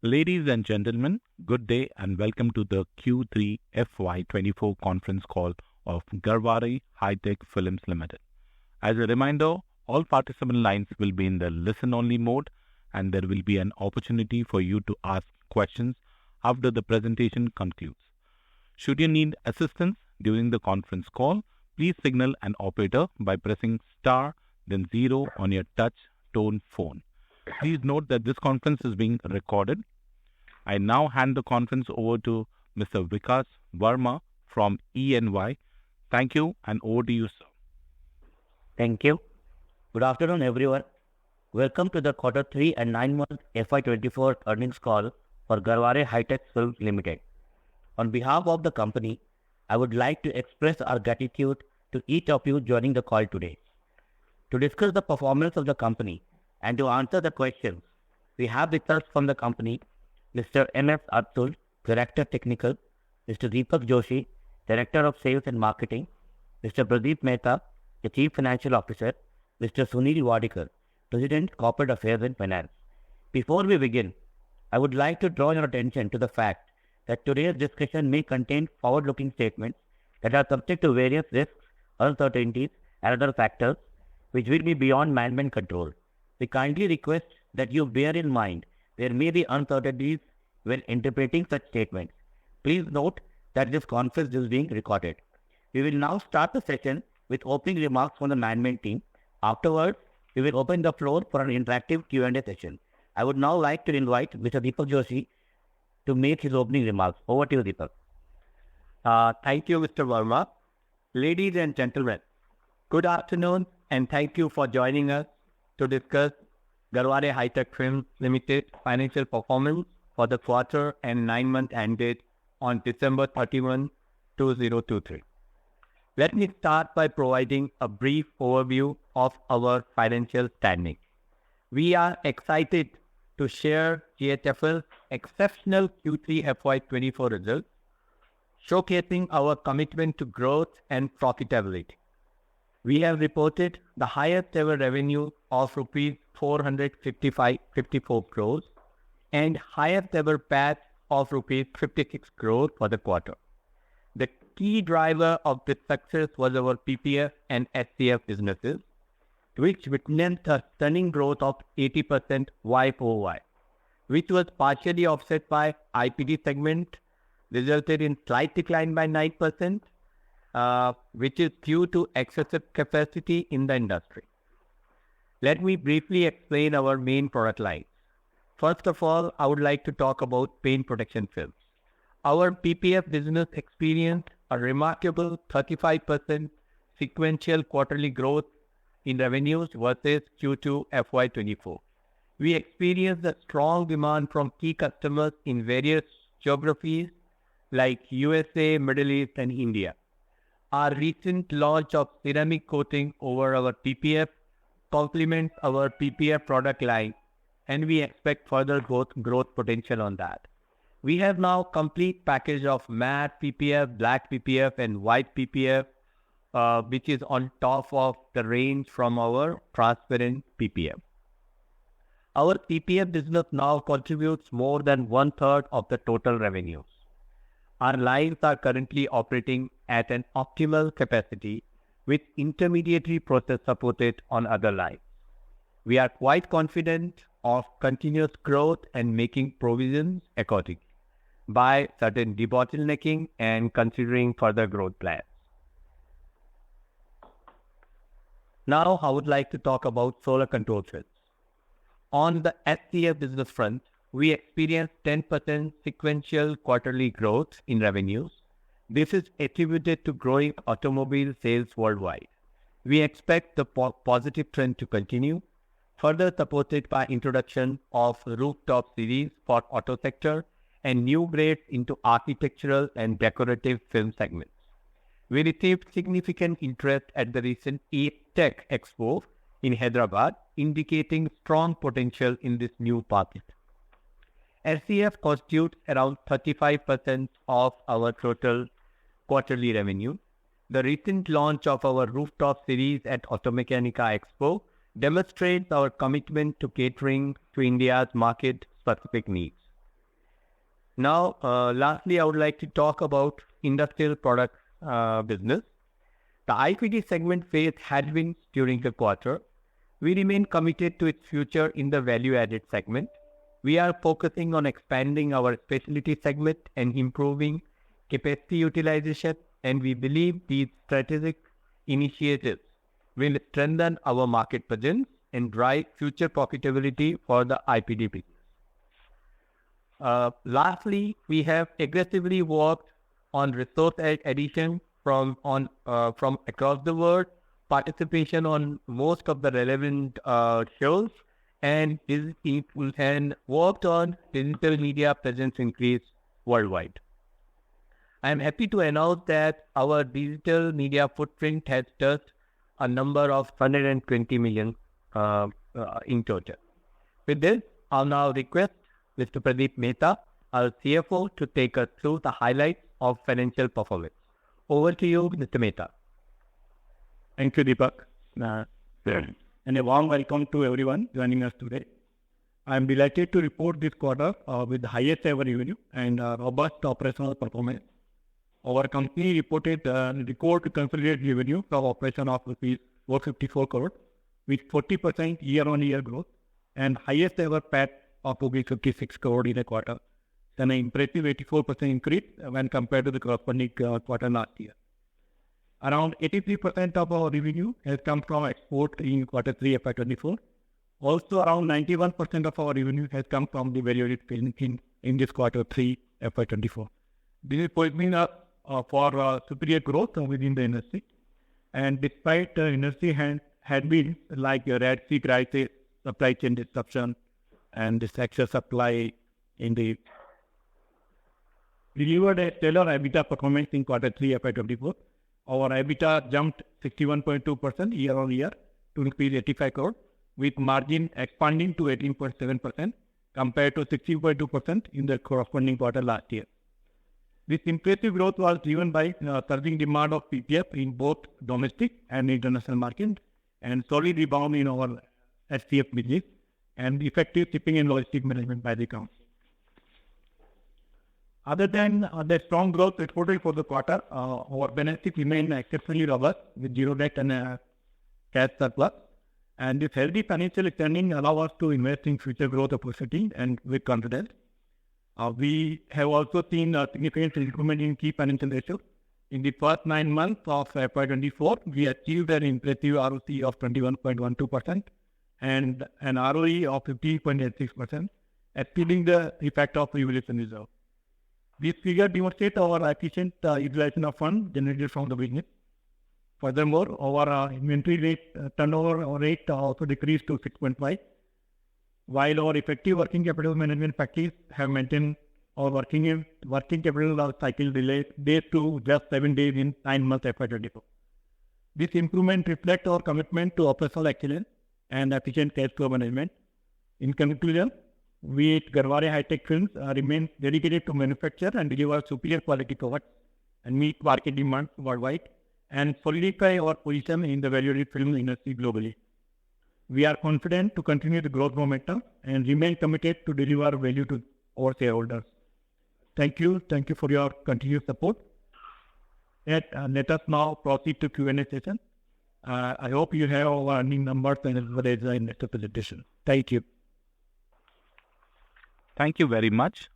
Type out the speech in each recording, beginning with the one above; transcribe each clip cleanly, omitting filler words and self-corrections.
Ladies and gentlemen, good day and welcome to the Q3 FY24 conference call of Garware Hitech Films Limited. As a reminder, all participant lines will be in the listen-only mode and there will be an opportunity for you to ask questions after the presentation concludes. Should you need assistance during the conference call, please signal an operator by pressing star then 0 on your touch tone phone. Please note that this conference is being recorded. I now hand the conference over to Mr. Vikas Verma from EY. Thank you and over to you, sir. Thank you. Good afternoon, everyone. Welcome to the Quarter 3 and 9-month FY24 earnings call for Garware Hitech Films Limited. On behalf of the company, I would like to express our gratitude to each of you joining the call today. To discuss the performance of the company and to answer the questions, we have with us from the company Mr. M.S. Atul, Director Technical, Mr. Deepak Joshi, Director of Sales and Marketing, Mr. Pradeep Mehta, the Chief Financial Officer, Mr. Sunil Wadikar, President Corporate Affairs and Finance. Before we begin, I would like to draw your attention to the fact that today's discussion may contain forward-looking statements that are subject to various risks, uncertainties, and other factors which will be beyond management control. We kindly request that you bear in mind there may be uncertainties when interpreting such statements. Please note that this conference is being recorded. We will now start the session with opening remarks from the management team. Afterwards, we will open the floor for an interactive Q&A session. I would now like to invite Mr. Deepak Joshi to make his opening remarks. Over to you, Deepak. Thank you, Mr. Verma. Ladies and gentlemen, good afternoon and thank you for joining us to discuss Garware Hitech Films Limited financial performance for the quarter and 9-month ended on December 31, 2023. Let me start by providing a brief overview of our financial standing. We are excited to share GHFL's exceptional Q3 FY24 results, showcasing our commitment to growth and profitability. We have reported the highest ever revenue of rupees 454 crores and highest ever PAT of rupees 56 crores for the quarter. The key driver of this success was our PPF and SCF businesses, which witnessed a stunning growth of 80% YoY, which was partially offset by IPD segment, resulted in slight decline by 9%, which is due to excessive capacity in the industry. Let me briefly explain our main product lines. First of all, I would like to talk about paint protection films. Our PPF business experienced a remarkable 35% sequential quarterly growth in revenues versus Q2 FY24. We experienced a strong demand from key customers in various geographies like USA, Middle East, and India. Our recent launch of ceramic coating over our PPF complements our PPF product line, and we expect further growth potential on that. We have now complete package of matte PPF, black PPF, and white PPF, which is on top of the range from our transparent PPF. Our PPF business now contributes more than 1/3 of the total revenues. Our lines are currently operating at an optimal capacity with intermediary process supported on other lines. We are quite confident of continuous growth and making provisions accordingly by certain debottlenecking and considering further growth plans. Now, I would like to talk about solar control films. On the SCF business front, we experienced 10% sequential quarterly growth in revenues. This is attributed to growing automobile sales worldwide. We expect the positive trend to continue, further supported by introduction of rooftop series for auto sector and new grades into architectural and decorative film segments. We received significant interest at the recent Tech Expo in Hyderabad, indicating strong potential in this new market. SCF constitutes around 35% of our total quarterly revenue. The recent launch of our rooftop series at Automechanica Expo demonstrates our commitment to catering to India's market-specific needs. Now, lastly, I would like to talk about industrial products business. The IPD segment faced headwinds during the quarter. We remain committed to its future in the value-added segment. We are focusing on expanding our specialty segment and improving capacity utilization, and we believe these strategic initiatives will strengthen our market presence and drive future profitability for the IPD business. Lastly, we have aggressively worked on resource addition from across the world, participation on most of the relevant shows, and worked on digital media presence increase worldwide. I am happy to announce that our digital media footprint has touched a number of 120 million in total. With this, I'll now request Mr. Pradeep Mehta, our CFO, to take us through the highlights of financial performance. Over to you, Mr. Mehta. Thank you, Deepak. And a warm welcome to everyone joining us today. I am delighted to report this quarter with the highest ever revenue and robust operational performance. Our company reported record consolidated revenue from operation of rupees 454 crore with 40% year-on-year growth and highest ever PAT of rupees 56 crore in a quarter, then an impressive 84% increase when compared to the corresponding quarter last year. Around 83% of our revenue has come from export in quarter 3 FY24. Also, around 91% of our revenue has come from the value-added film in this quarter 3 FY24. This is positioning us for superior growth within the industry. And despite the industry had been like a Red Sea crisis, supply chain disruption, and this excess supply in the delivered a stellar EBITDA performance in quarter 3 FY24. Our EBITDA jumped 61.2% year-on-year to rupees 85 crore, with margin expanding to 18.7% compared to 16.2% in the corresponding quarter last year. This impressive growth was driven by surging demand of PPF in both domestic and international market, and solid rebound in our SCF business, and effective shipping and logistic management by the company. Other than the strong growth reported for the quarter, our balance sheet remained exceptionally robust with zero debt and cash surplus. And this healthy financial standing allows us to invest in future growth opportunities and with confidence. We have also seen a significant improvement in key financial ratios. In the first 9 months of FY24, we achieved an impressive ROC of 21.12% and an ROE of 15.86%, exceeding the effect of revaluation reserve. This figure demonstrates our efficient utilization of funds generated from the business. Furthermore, our inventory rate, turnover rate also decreased to 6.5, while our effective working capital management practice have maintained our working capital cycle delay days to just 7 days in 9 months FY24. This improvement reflects our commitment to operational excellence and efficient cash flow management. In conclusion, we at Garware Hitech Films remain dedicated to manufacture and deliver superior quality products and meet market demands worldwide and solidify our position in the value-added film industry globally. We are confident to continue the growth momentum and remain committed to deliver value to our shareholders. Thank you for your continued support. Let us now proceed to Q&A session. I hope you have our earning numbers and as well as the investor presentation. Thank you. Thank you very much.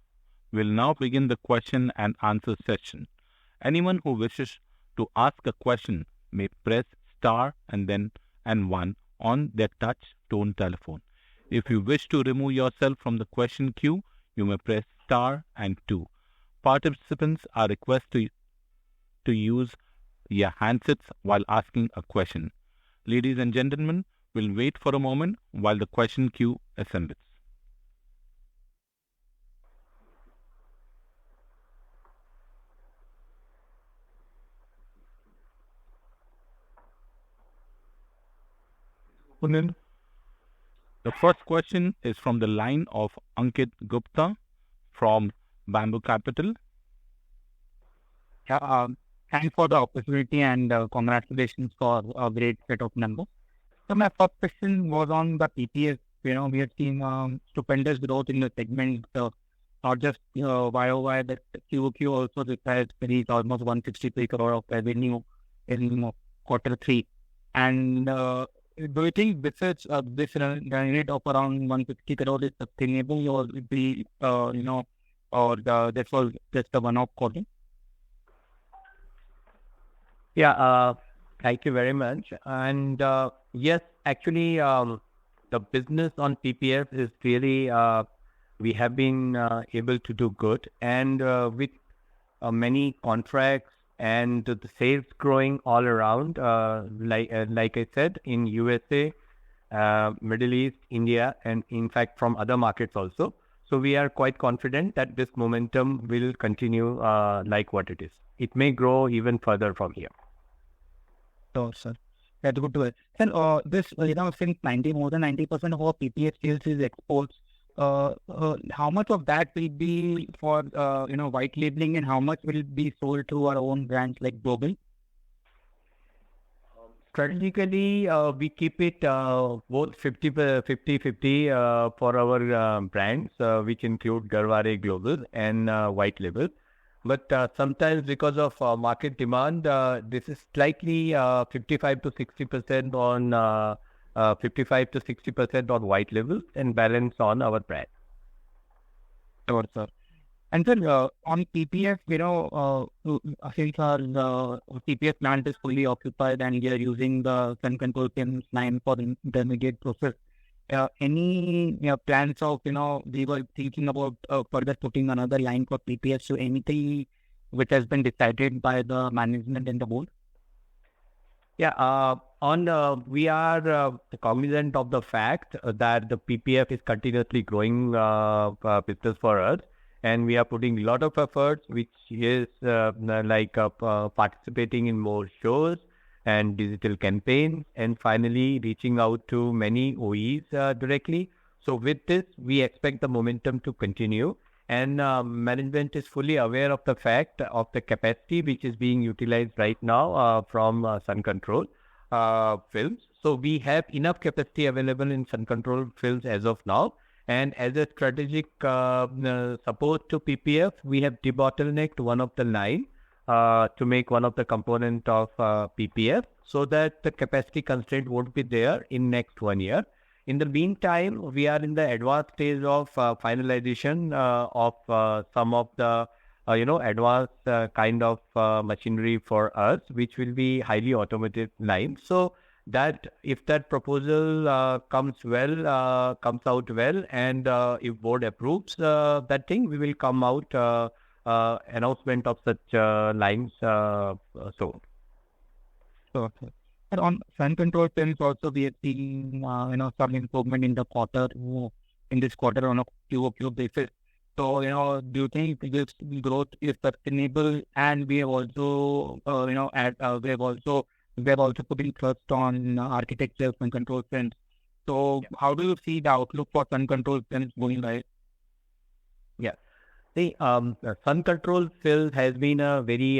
We'll now begin the question and answer session. Anyone who wishes to ask a question may press star and 1 on their touch tone telephone. If you wish to remove yourself from the question queue, you may press star and 2. Participants are requested to use your handsets while asking a question. Ladies and gentlemen, we'll wait for a moment while the question queue assembles. The first question is from the line of Ankit Gupta from Bamboo Capital. Thanks for the opportunity and congratulations for a great set of numbers. So my first question was on the PPF. We have seen stupendous growth in the segment not just YOY, but QOQ also this has reached almost 163 crore of revenue in quarter three. And do you think this run rate of around 150 crore is sustainable, or will be this was just a one-off quarter? Yeah, thank you very much. And yes, actually, the business on PPF is really, we have been able to do good. And with many contracts and the sales growing all around, like I said, in USA, Middle East, India, and in fact from other markets also. So we are quite confident that this momentum will continue like what it is. It may grow even further from here. Sure, sir. That's good to hear. Sir, this, since more than 90% of our PPF sales is exports, how much of that will be for, white labeling, and how much will be sold through our own brands like Global? Strategically, we keep it both 50-50 for our brands, which include Garware Global and White Label. But sometimes because of market demand, this is slightly 55 to 60% on 55 to 60% on White Label and balance on our brand. Sure, sir. And sir, on PPF, since our PPF plant is fully occupied and we are using the sun control films line for the intermediate process, any plans of, we were thinking about further putting another line for PPF, so anything which has been decided by the management and the board? Yeah, we are cognizant of the fact that the PPF is continuously growing business for us. And we are putting a lot of efforts, which is participating in more shows and digital campaigns, and finally reaching out to many OEs directly. So with this, we expect the momentum to continue. And management is fully aware of the fact of the capacity which is being utilized right now from Sun Control films. So we have enough capacity available in Sun Control films as of now. And as a strategic support to PPF, we have debottlenecked one of the line to make one of the component of PPF, so that the capacity constraint won't be there in next 1 year. In the meantime, we are in the advanced stage of finalization of some of the advanced kind of machinery for us, which will be highly automated lines. So that if that proposal comes out well, and if board approves that thing, we will come out announcement of such lines soon. Okay. And on Sun Control films also, we have seen some improvement in the quarter, in this quarter on a QOQ basis. So do you think this growth is sustainable? And we have also we have also putting trust on architecture Sun Control films. So how do you see the outlook for Sun Control films going by? Yeah. The Sun Control film has been a very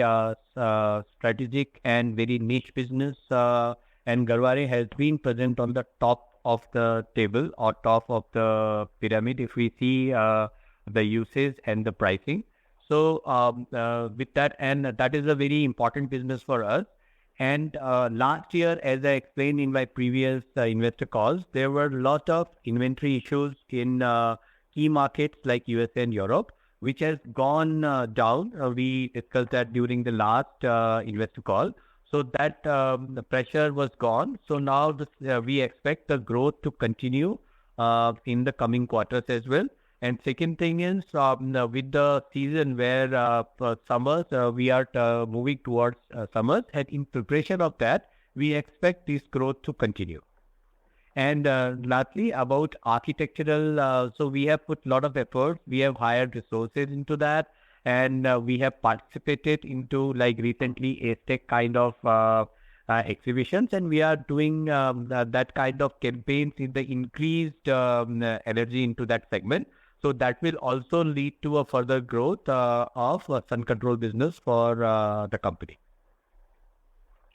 strategic and very niche business, and Garware has been present on the top of the table or top of the pyramid if we see the usage and the pricing. So with that, and that is a very important business for us. And last year, as I explained in my previous investor calls, there were a lot of inventory issues in key markets like USA and Europe, which has gone down. We discussed that during the last investor call. So that the pressure was gone. So now we expect the growth to continue in the coming quarters as well. And second thing is, with the season where summers, we are moving towards summers, and in preparation of that, we expect this growth to continue. And lastly, about architectural, so we have put a lot of effort. We have hired resources into that, and we have participated into, like recently, ASTEC kind of exhibitions, and we are doing that kind of campaigns in the increased energy into that segment. So that will also lead to a further growth of Sun Control business for the company.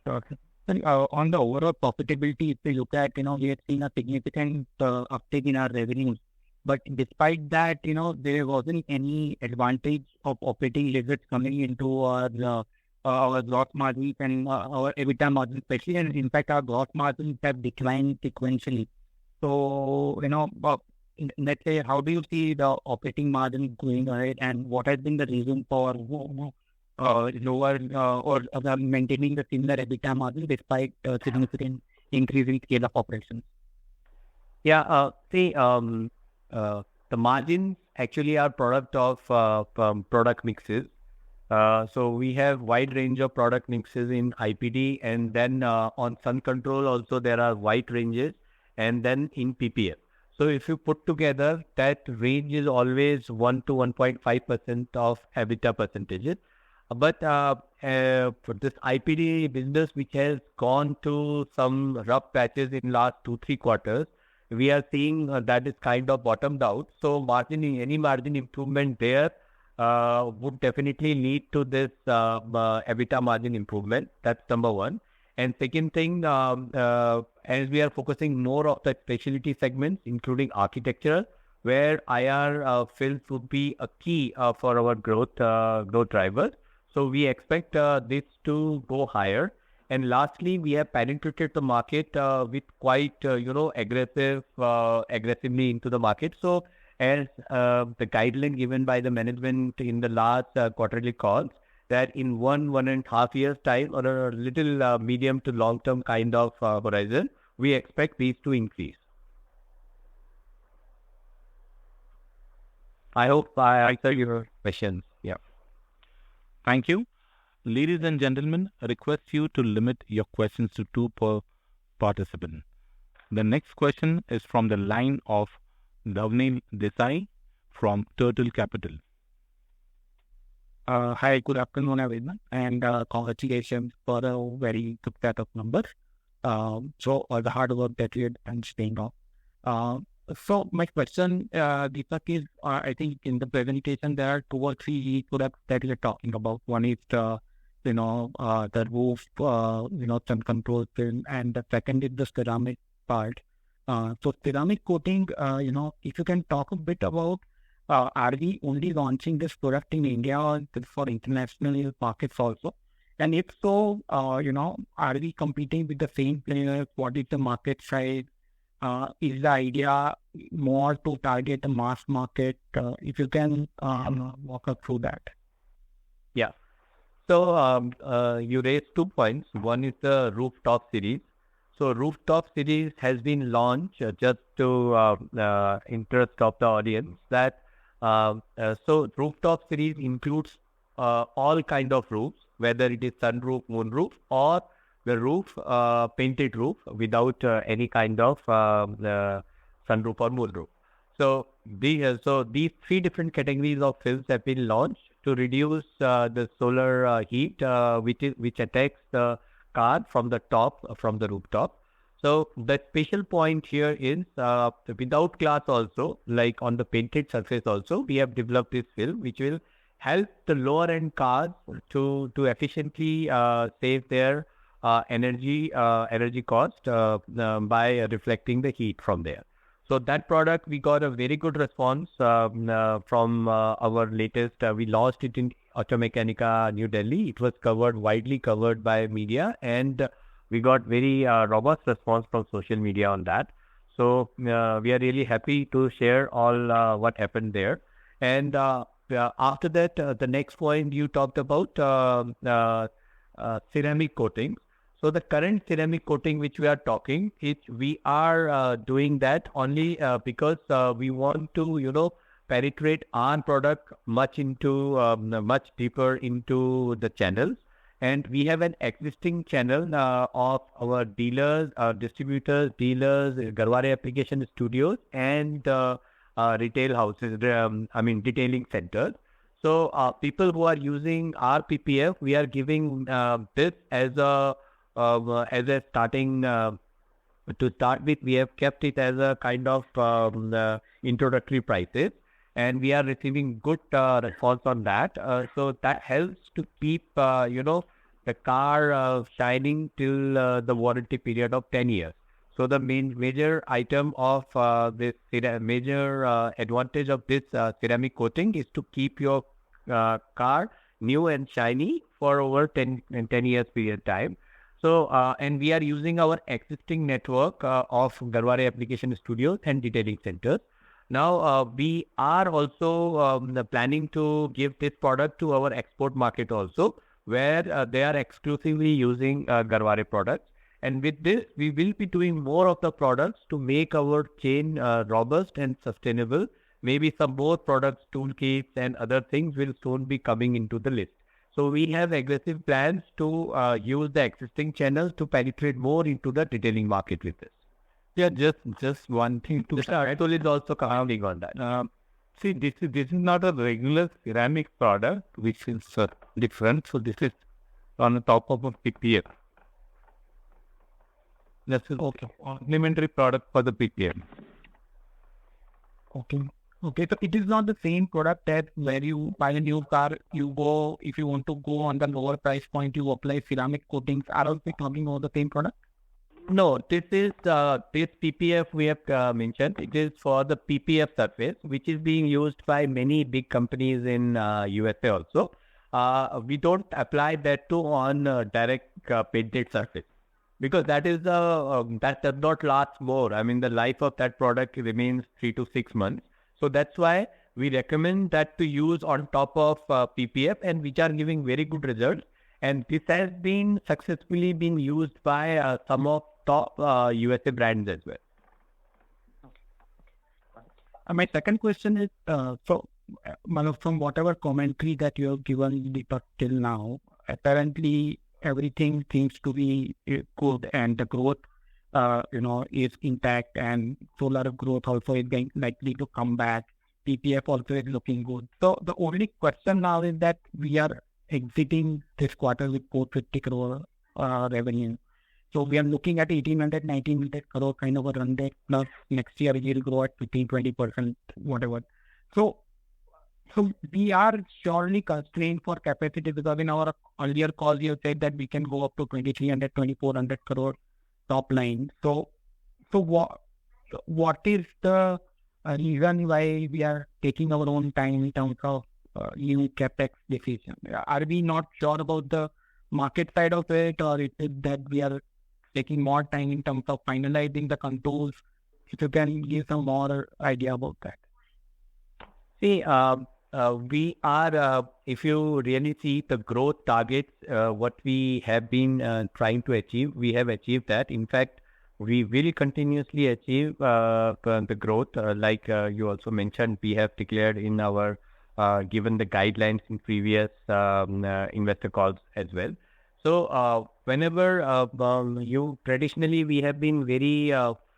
Okay. On the overall profitability, if we look at, we have seen a significant uptake in our revenues. But despite that, there wasn't any advantage of operating leverage coming into our gross margins and our EBITDA margins, especially. And in fact, our gross margins have declined sequentially. So, let's say, how do you see the operating margin going ahead, and what has been the reason for lower or maintaining the similar EBITDA margin despite significant increase in scale of operations? Yeah, the margins actually are product of product mixes. So we have wide range of product mixes in IPD, and then on Sun Control also there are wide ranges, and then in PPF. So if you put together, that range is always 1 to 1.5% of EBITDA percentages. But for this IPD business, which has gone to some rough patches in last 2-3 quarters, we are seeing that is kind of bottomed out. So any margin improvement there would definitely lead to this EBITDA margin improvement. That's number one. And second thing, as we are focusing more of the specialty segments, including architectural, where IR films would be a key for our growth drivers. So we expect this to go higher. And lastly, we have penetrated the market with quite, aggressively into the market. So as the guideline given by the management in the last quarterly calls, that in 1.5 years time, or a little medium to long term kind of horizon, we expect these to increase. I hope I answered your questions. Yeah. Thank you. Ladies and gentlemen, I request you to limit your questions to 2 per participant. The next question is from the line of Dhavnil Desai from Turtle Capital. Hi, good afternoon, everyone, and congratulations for a very good set of numbers. So the hard work that you had been staying on. So my question, Deepak, is I think in the presentation there are 2 or 3 products that you're talking about. One is the roof, sun control film, and the second is the ceramic part. So ceramic coating, if you can talk a bit about, are we only launching this product in India or for international markets also? And if so, are we competing with the same players? What is the market size? Is the idea more to target the mass market? If you can walk us through that. Yeah. So you raised 2 points. One is the rooftop series. So rooftop series has been launched just to interest of the audience. That so rooftop series includes all kind of roofs, whether it is sunroof, moonroof, or the roof painted roof without any kind of sunroof or moonroof. So these 3 different categories of films have been launched to reduce the solar heat which attacks the car from the top, from the rooftop. So the special point here is without glass also, like on the painted surface also, we have developed this film which will help the lower end cars to efficiently save their energy cost by reflecting the heat from there. So that product, we got a very good response from our latest. We launched it in Automechanica, New Delhi. It was widely covered by media, and we got very robust response from social media on that. So we are really happy to share all what happened there. And after that, the next point you talked about ceramic coating. So the current ceramic coating which we are talking, we are doing that only because we want to, penetrate our product much deeper into the channels. And we have an existing channel of our dealers, distributors, Garware application studios, and retail houses, detailing centers. So people who are using our PPF, we are giving this as a starting, to start with. We have kept it as a kind of introductory prices, and we are receiving good response on that. So that helps to keep, the car shining till the warranty period of 10 years. So the major item of this major advantage of this ceramic coating is to keep your car new and shiny for over 10 years period time. So, and we are using our existing network of Garware application studios and detailing centers. Now, we are also planning to give this product to our export market also, where they are exclusively using Garware products. And with this, we will be doing more of the products to make our chain robust and sustainable. Maybe some more products, toolkits and other things will soon be coming into the list. So we have aggressive plans to use the existing channels to penetrate more into the detailing market with this. Yeah, just one thing to start. Atul is also commenting on that. See, this is not a regular ceramic product, which is different. So this is on the top of a PPF. This is complementary product for the PPF. Okay. So it is not the same product that where you buy a new car, you go, if you want to go on the lower price point, you apply ceramic coatings. Are we talking about the same product? No, this is this PPF we have mentioned. It is for the PPF surface, which is being used by many big companies in USA also. We don't apply that to on direct painted surface, because that is that does not last more. I mean, the life of that product remains 3 to 6 months. So that's why we recommend that to use on top of PPF, and which are giving very good results. And this has been successfully being used by some of top USA brands as well. My second question is, from whatever commentary that you have given Deepak till now, apparently everything seems to be good, and the growth, is intact, and solar growth also is likely to come back. PPF also is looking good. So the only question now is that we are exiting this quarter with 450 crore revenue. So we are looking at 1,800, 1,900 crore kind of a run rate, plus next year we will grow at 15-20%, whatever. So we are surely constrained for capacity, because in our earlier calls you said that we can go up to 2,300, 2,400 crore top line. So what is the reason why we are taking our own time in terms of new capex decision? Are we not sure about the market side of it, or is it that we are taking more time in terms of finalizing the controls? If you can give some more idea about that. See, we are, if you really see the growth targets, what we have been trying to achieve, we have achieved that. In fact, we will continuously achieve the growth. Like you also mentioned, we have declared in our, given the guidelines in previous investor calls as well. So whenever traditionally we have been very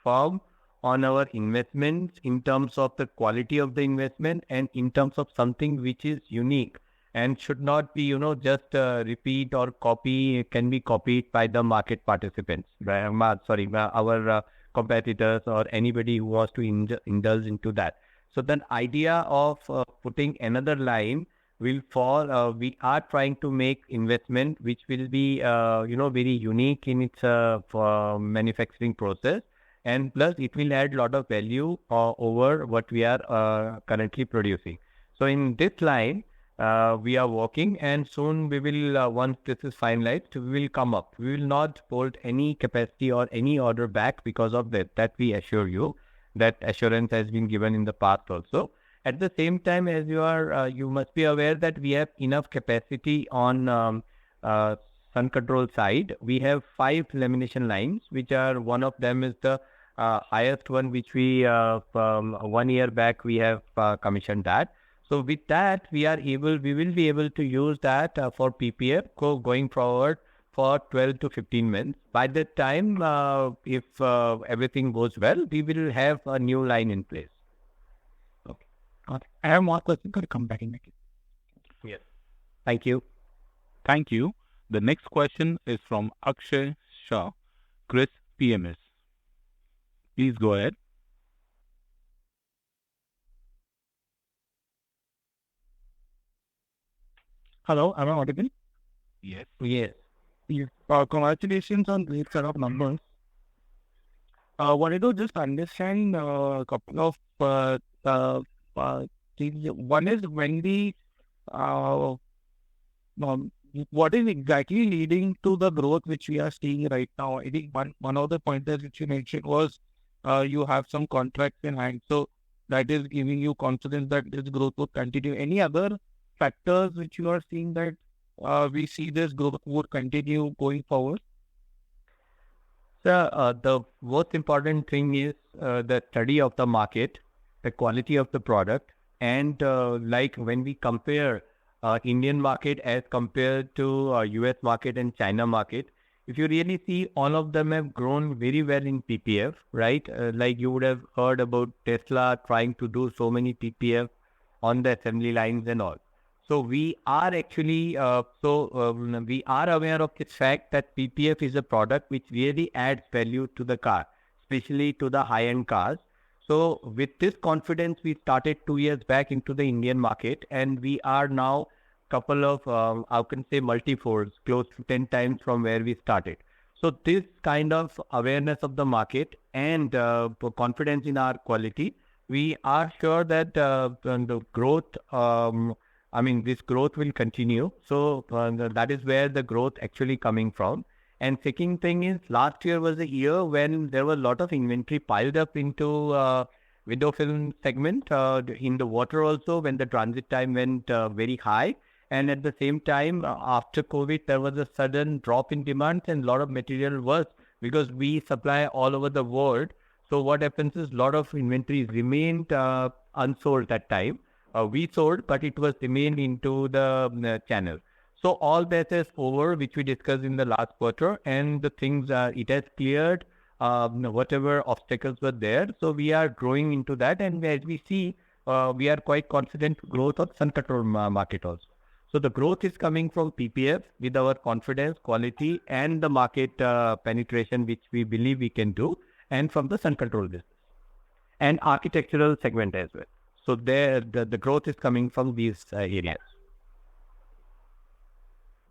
firm on our investments in terms of the quality of the investment, and in terms of something which is unique and should not be, just repeat or copy, can be copied by the market participants, our competitors or anybody who wants to indulge into that. So the idea of putting another line will fall. We are trying to make investment which will be, very unique in its manufacturing process. And plus, it will add a lot of value over what we are currently producing. So in this line, we are working, and soon we will, once this is finalized, we will come up. We will not hold any capacity or any order back because of that. That we assure you. That assurance has been given in the past also. At the same time, as you must be aware that we have enough capacity on sun control side. We have 5 lamination lines, which are, one of them is the highest one, which we 1 year back we have commissioned that. So with that, we will be able to use that for PPF going forward for 12 to 15 months. By that time, if everything goes well, we will have a new line in place. Okay. I have more questions. Could come back in next. Yes. Thank you. Thank you. The next question is from Akshay Shah, Chris PMS. Please go ahead. Hello, am I audible? Yes. Yes. Congratulations on great set of numbers. Wanted to just understand a couple of things. One is when uh, what is exactly leading to the growth which we are seeing right now? I think one of the pointers which you mentioned was you have some contracts in hand, so that is giving you confidence that this growth will continue. Any other factors which you are seeing that we see this growth would continue going forward? So the most important thing is the study of the market, the quality of the product, and like when we compare Indian market as compared to US market and China market, if you really see, all of them have grown very well in PPF, right? Like you would have heard about Tesla trying to do so many PPF on the assembly lines and all. So we are actually, we are aware of the fact that PPF is a product which really adds value to the car, especially to the high-end cars. So with this confidence, we started 2 years back into the Indian market, and we are now couple of, I can say multi-folds, close to 10 times from where we started. So this kind of awareness of the market and confidence in our quality, we are sure that the growth, this growth will continue. So that is where the growth actually coming from. And second thing is, last year was a year when there was a lot of inventory piled up into window film segment in the water also, when the transit time went very high. And at the same time, after COVID, there was a sudden drop in demand, and a lot of material was, because we supply all over the world. So what happens is, a lot of inventories remained unsold that time. We sold, but it was remained into the channel. So all that is over, which we discussed in the last quarter, and the things it has cleared whatever obstacles were there. So we are growing into that, and as we see, we are quite confident growth of sun control market also. So the growth is coming from PPF with our confidence, quality, and the market penetration, which we believe we can do, and from the sun control business and architectural segment as well. So there, the growth is coming from these areas.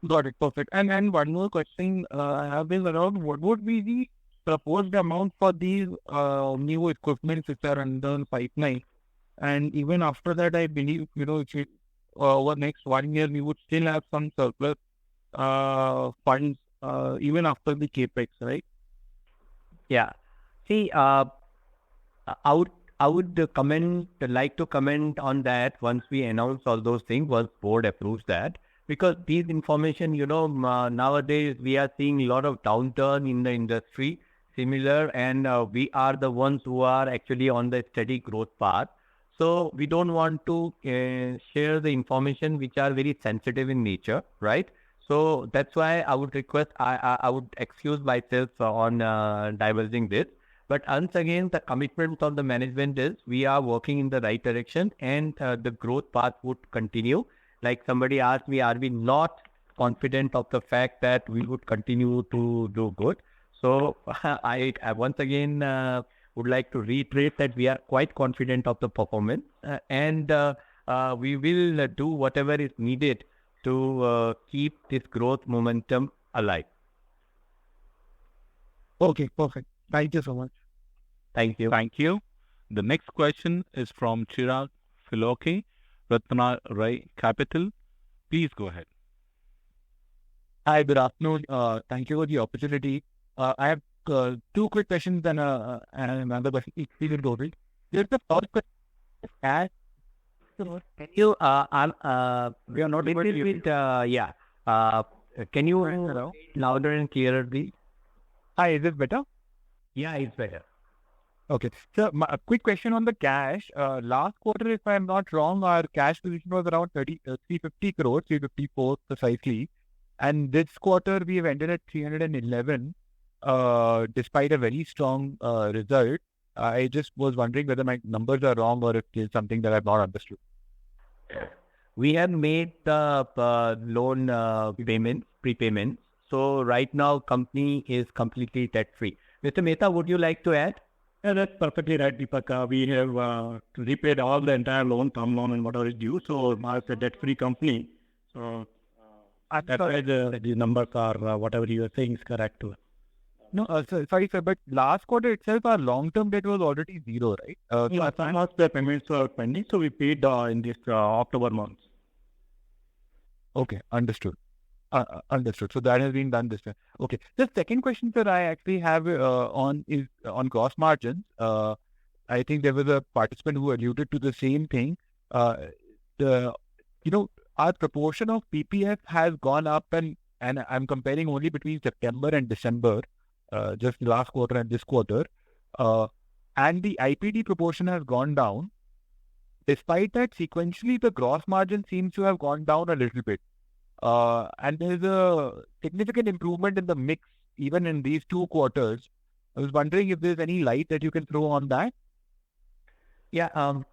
Got it. Perfect. And one more question I have is around what would be the proposed amount for these new equipment which are under pipeline? And even after that, I believe, if it, over next 1 year, we would still have some surplus funds even after the capex, right? Yeah. See, I would like to comment on that once we announce all those things, once board approves that, because these information, nowadays we are seeing a lot of downturn in the industry, similar, and we are the ones who are actually on the steady growth path. So we don't want to share the information which are very sensitive in nature, right? So that's why I would request, I would excuse myself on divulging this. But once again, the commitment of the management is we are working in the right direction, and the growth path would continue. Like somebody asked me, are we not confident of the fact that we would continue to do good? So I once again would like to reiterate that we are quite confident of the performance, and we will do whatever is needed to keep this growth momentum alive. Okay, perfect. Thank you so much. Thank you. Thank you. The next question is from Chirag Filoke, Ratna Rai Capital. Please go ahead. Hi, good afternoon. Thank you for the opportunity. I have two quick questions and another question. Please go ahead. There's the first question. Can you, we are not able to hear you. Can you louder and clearer, please? Hi, is this better? Yeah, it's better. Okay. So, a quick question on the cash. Last quarter, if I'm not wrong, our cash position was around 350 crores, 354 precisely. And this quarter, we have ended at 311, despite a very strong result. I just was wondering whether my numbers are wrong or if there's something that I've not understood. We have made the loan prepayments. So right now, company is completely debt-free. Mr. Mehta, would you like to add? Yeah, that's perfectly right, Deepak. We have repaid all the entire loan, term loan, and whatever is due. So now it's a debt-free company. So that's why the numbers are whatever you are saying is correct. No, sorry, sir, but last quarter itself, our long-term debt was already zero, right? Yeah, some of the payments were pending, so we paid in this October month. Okay, understood. Understood. So that has been done this time. Okay. The second question that I actually have is on gross margins. I think there was a participant who alluded to the same thing. The our proportion of PPF has gone up, and I'm comparing only between September and December, just last quarter and this quarter, and the IPD proportion has gone down. Despite that, sequentially, the gross margin seems to have gone down a little bit. And there's a significant improvement in the mix even in these 2 quarters. I was wondering if there's any light that you can throw on that. Yeah,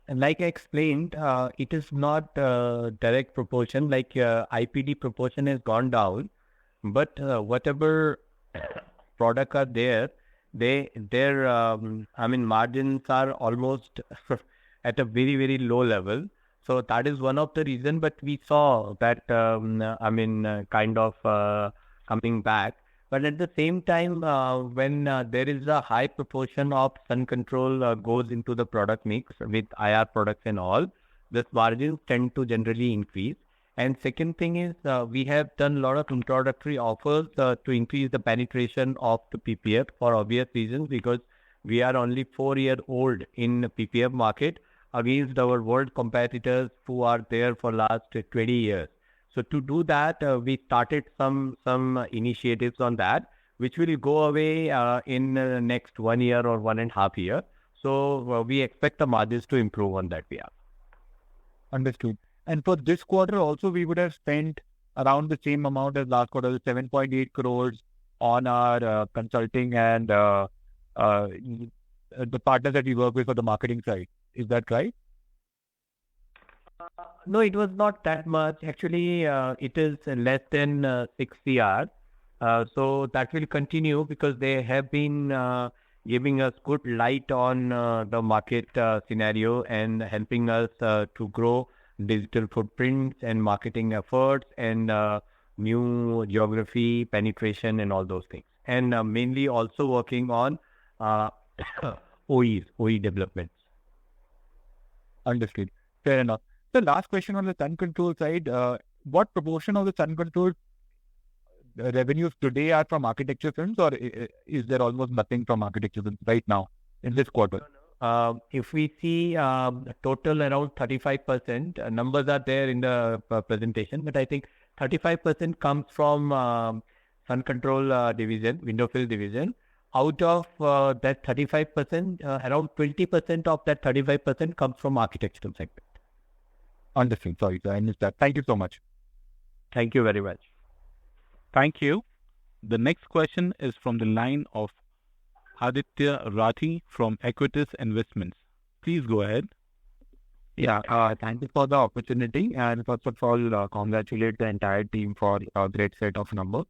like I explained, it is not direct proportion, like IPD proportion has gone down, but whatever products are there, their margins are almost at a very, very low level. So that is one of the reasons, but we saw that, kind of coming back. But at the same time, when there is a high proportion of sun control goes into the product mix with IR products and all, the margins tend to generally increase. And second thing is, we have done a lot of introductory offers to increase the penetration of the PPF for obvious reasons, because we are only 4-year-old in the PPF market against our world competitors who are there for last 20 years. So to do that, we started some initiatives on that, which will go away in the next 1 year or 1.5 years. So we expect the margins to improve on that behalf. Understood. And for this quarter also, we would have spent around the same amount as last quarter, 7.8 crores on our consulting and the partners that we work with for the marketing side. Is that right? No, it was not that much. Actually, it is less than 6 CR. So that will continue because they have been giving us good light on the market scenario and helping us to grow digital footprints and marketing efforts and new geography penetration and all those things. And mainly also working on OE developments. Understood. Fair enough. The last question on the sun control side, what proportion of the sun control revenues today are from architecture films, or is there almost nothing from architecture films right now in this quarter? If we see total around 35%, numbers are there in the presentation, but I think 35% comes from sun control division, window fill division. Out of that 35%, around 20% of that 35% comes from architectural segment. Understood. Sorry, I missed that. Thank you so much. Thank you very much. Thank you. The next question is from the line of Aditya Rathi from Equitas Investments. Please go ahead. Yeah, thank you for the opportunity. And first of all, congratulate the entire team for a great set of numbers.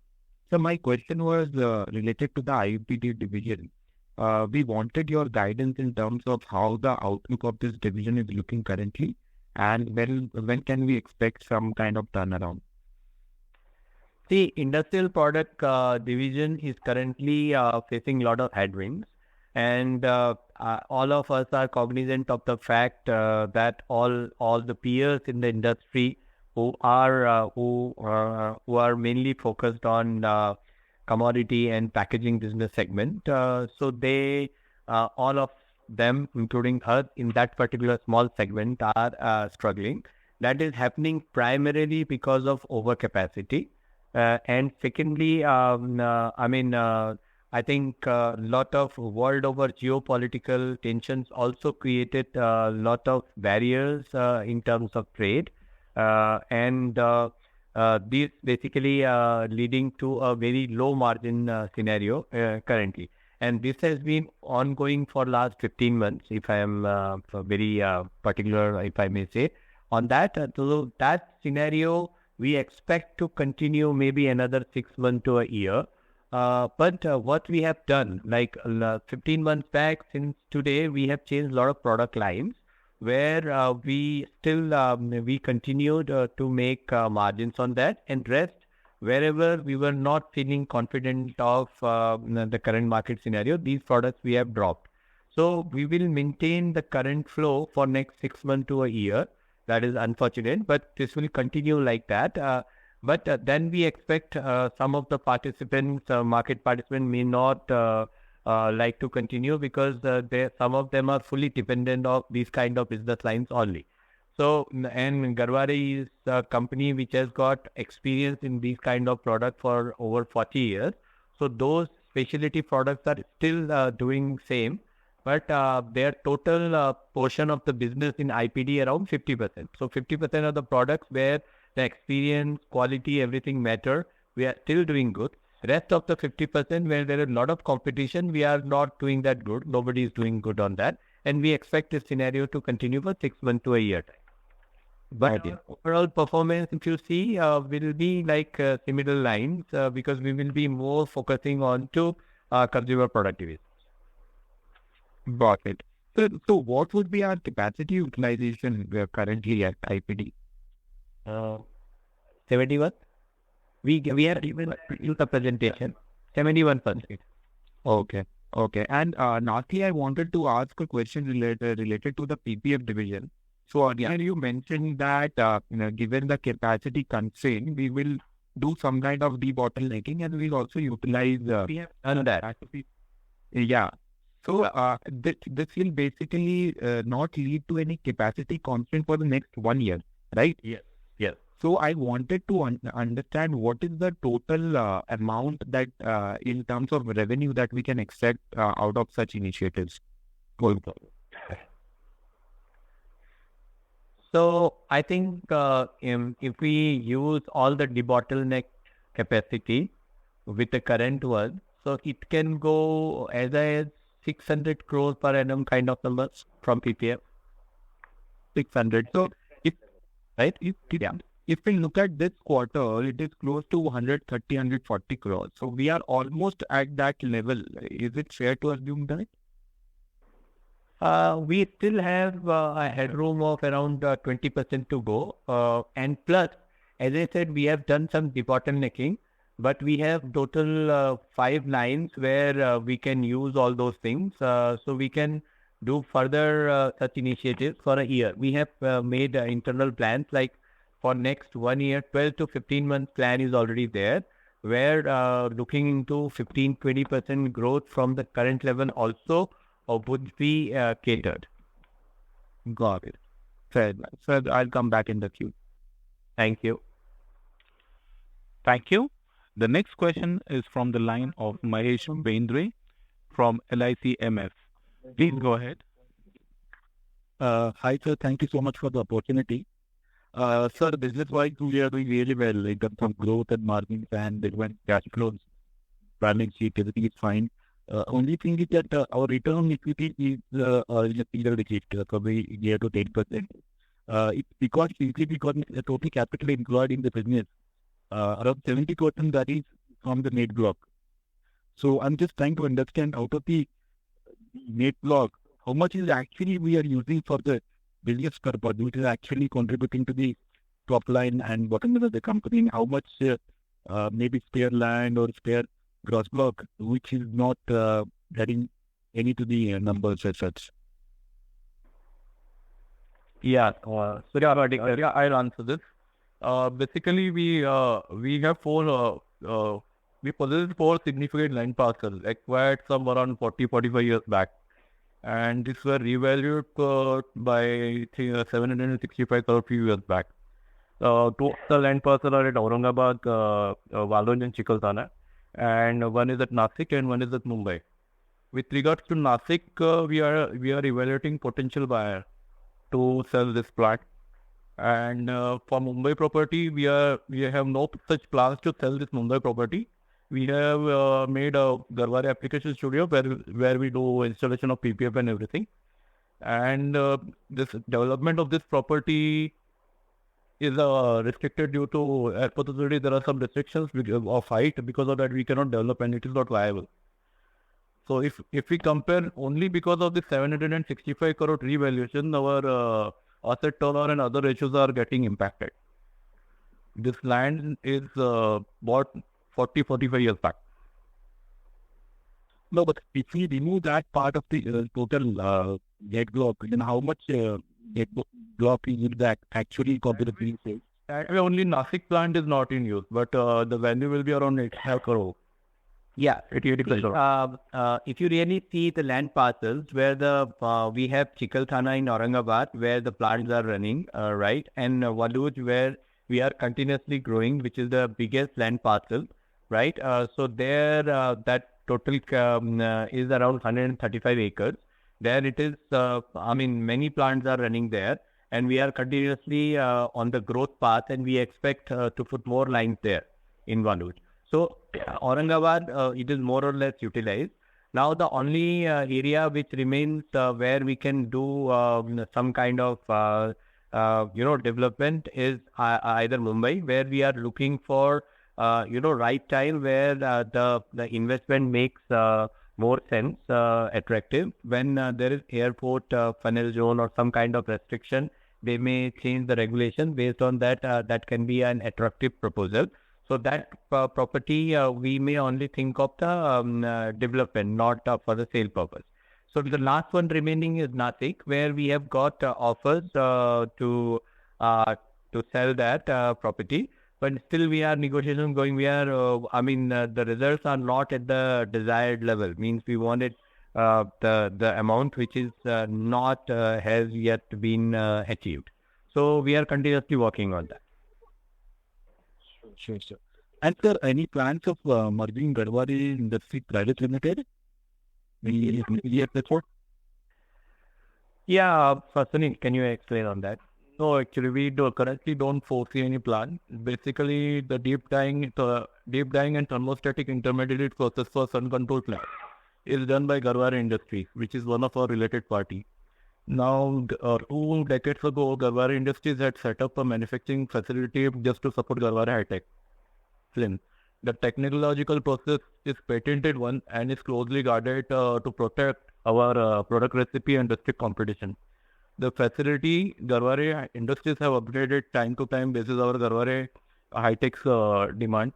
So my question was related to the IPD division. We wanted your guidance in terms of how the outlook of this division is looking currently, and when can we expect some kind of turnaround? The industrial product division is currently facing a lot of headwinds, and all of us are cognizant of the fact that all the peers in the industry who are mainly focused on commodity and packaging business segment, so they all of them, including us, in that particular small segment are struggling. That is happening primarily because of overcapacity. And secondly, I think a lot of world over geopolitical tensions also created a lot of barriers in terms of trade. And this basically leading to a very low margin scenario currently. And this has been ongoing for last 15 months, if I am very particular, if I may say. On that, so that scenario, we expect to continue maybe another 6 months to a year. But what we have done, like 15 months back, since today, we have changed a lot of product lines where we still we continued to make margins on that, and rest wherever we were not feeling confident of the current market scenario, these products we have dropped. So we will maintain the current flow for next 6 months to a year. That is unfortunate, but this will continue like that. But then we expect some of the participants, market participants may not like to continue because some of them are fully dependent of these kind of business lines only. So, and Garware is a company which has got experience in these kind of products for over 40 years. So those specialty products are still doing same, but their total portion of the business in IPD around 50%. So 50% of the products where the experience, quality, everything matter, we are still doing good. Rest of the 50% where there is a lot of competition, we are not doing that good. Nobody is doing good on that. And we expect this scenario to continue for 6 months to a year time. But overall performance, if you see, will be like similar lines because we will be more focusing on to consumer productivity. Got it. So what would be our capacity utilization currently at IPD? 71. We have even used the presentation. 71%. Okay. And lastly, I wanted to ask a question related to the PPF division. So earlier you mentioned that given the capacity constraint, we will do some kind of debottlenecking and we'll also utilize. We have done that. Yeah. So this will basically not lead to any capacity constraint for the next 1 year, right? Yes. So I wanted to understand what is the total amount that in terms of revenue that we can expect out of such initiatives going forward. So I think if we use all the debottleneck capacity with the current one, so it can go as high as 600 crores per annum kind of numbers from PPF. 600. So if we look at this quarter, it is close to 130, 140 crores. So we are almost at that level. Is it fair to assume that? We still have a headroom of around 20% to go. And plus, as I said, we have done some debottlenecking, but we have total 5 lines where we can use all those things. So we can do further such initiatives for a year. We have made internal plans like for next 1 year, 12 to 15 months plan is already there, where looking into 15-20% growth from the current level also would be catered. Got it. Fair. So I'll come back in the queue. Thank you. Thank you. The next question is from the line of Mahesh Bendre from LIC MF. Please go ahead. Hi, sir. Thank you so much for the opportunity. Sir, business-wise, we are doing really well in terms of growth and margins and even cash flows. Balance sheet, everything is fine. Only thing is that our return on equity is in a single digit, probably near to 10%. It's because the total capital employed in the business, around 70% that is from the net block. So I'm just trying to understand out of the net block, how much is actually we are using for the business purpose, which is actually contributing to the top line and bottom line of the company, and how much maybe spare land or spare gross block, which is not getting any to the numbers as such. Yeah, I'll answer this. Basically, we have we possess 4 significant land parcels acquired some around 40-45 years back, and these were revalued by 765 crore few years back. 2 of the land parcels are at Aurangabad, Walwaj and Chikhalsana, and one is at Nasik and one is at Mumbai. With regards to Nasik, we are evaluating potential buyer to sell this plot. And for Mumbai property, we have no such plans to sell this Mumbai property. We have made a Garware application studio where we do installation of PPF and everything. And this development of this property is restricted due to airport authority. There are some restrictions of height. Because of that, we cannot develop and it is not viable. So if we compare only because of the 765 crore revaluation, our asset turnover and other ratios are getting impacted. This land is bought 40-45 years back. No, but if we remove that part of the total net block, then how much net block is that actually compared to sales? Only Nasik plant is not in use, but the value will be around 8.5 crore. Yeah. 80 crore. If you really see the land parcels where we have Chikalthana in Aurangabad where the plants are running, right, and Waluj where we are continuously growing, which is the biggest land parcel, right? So there that total is around 135 acres. There it is. Many plants are running there, and we are continuously on the growth path, and we expect to put more lines there in Waluj. So Aurangabad, it is more or less utilized. Now the only area which remains where we can do some kind of development is either Mumbai, where we are looking for right time where the investment makes more sense, attractive. When there is airport funnel zone or some kind of restriction, they may change the regulation. Based on that, that can be an attractive proposal. So that property, we may only think of the development, not for the sale purpose. So the last one remaining is Nasik, where we have got offers to sell that property, but still we are negotiation going. We are, the results are not at the desired level. Means we wanted the amount which is not has yet been achieved. So we are continuously working on that. Sure. And sir, any plans of merging Garware Industries Private Limited? Yeah, Sunil, can you explain on that? No, actually, we currently don't foresee any plan. Basically, the deep dyeing and thermostatic intermediate process for sun control plant is done by Garware Industries, which is one of our related party. Now, 2 decades ago, Garware Industries had set up a manufacturing facility just to support Garware Hitech film. The technological process is patented one and is closely guarded to protect our product recipe and district competition. The facility, Garware Industries have upgraded time to time basis our Garware Hitech's demand.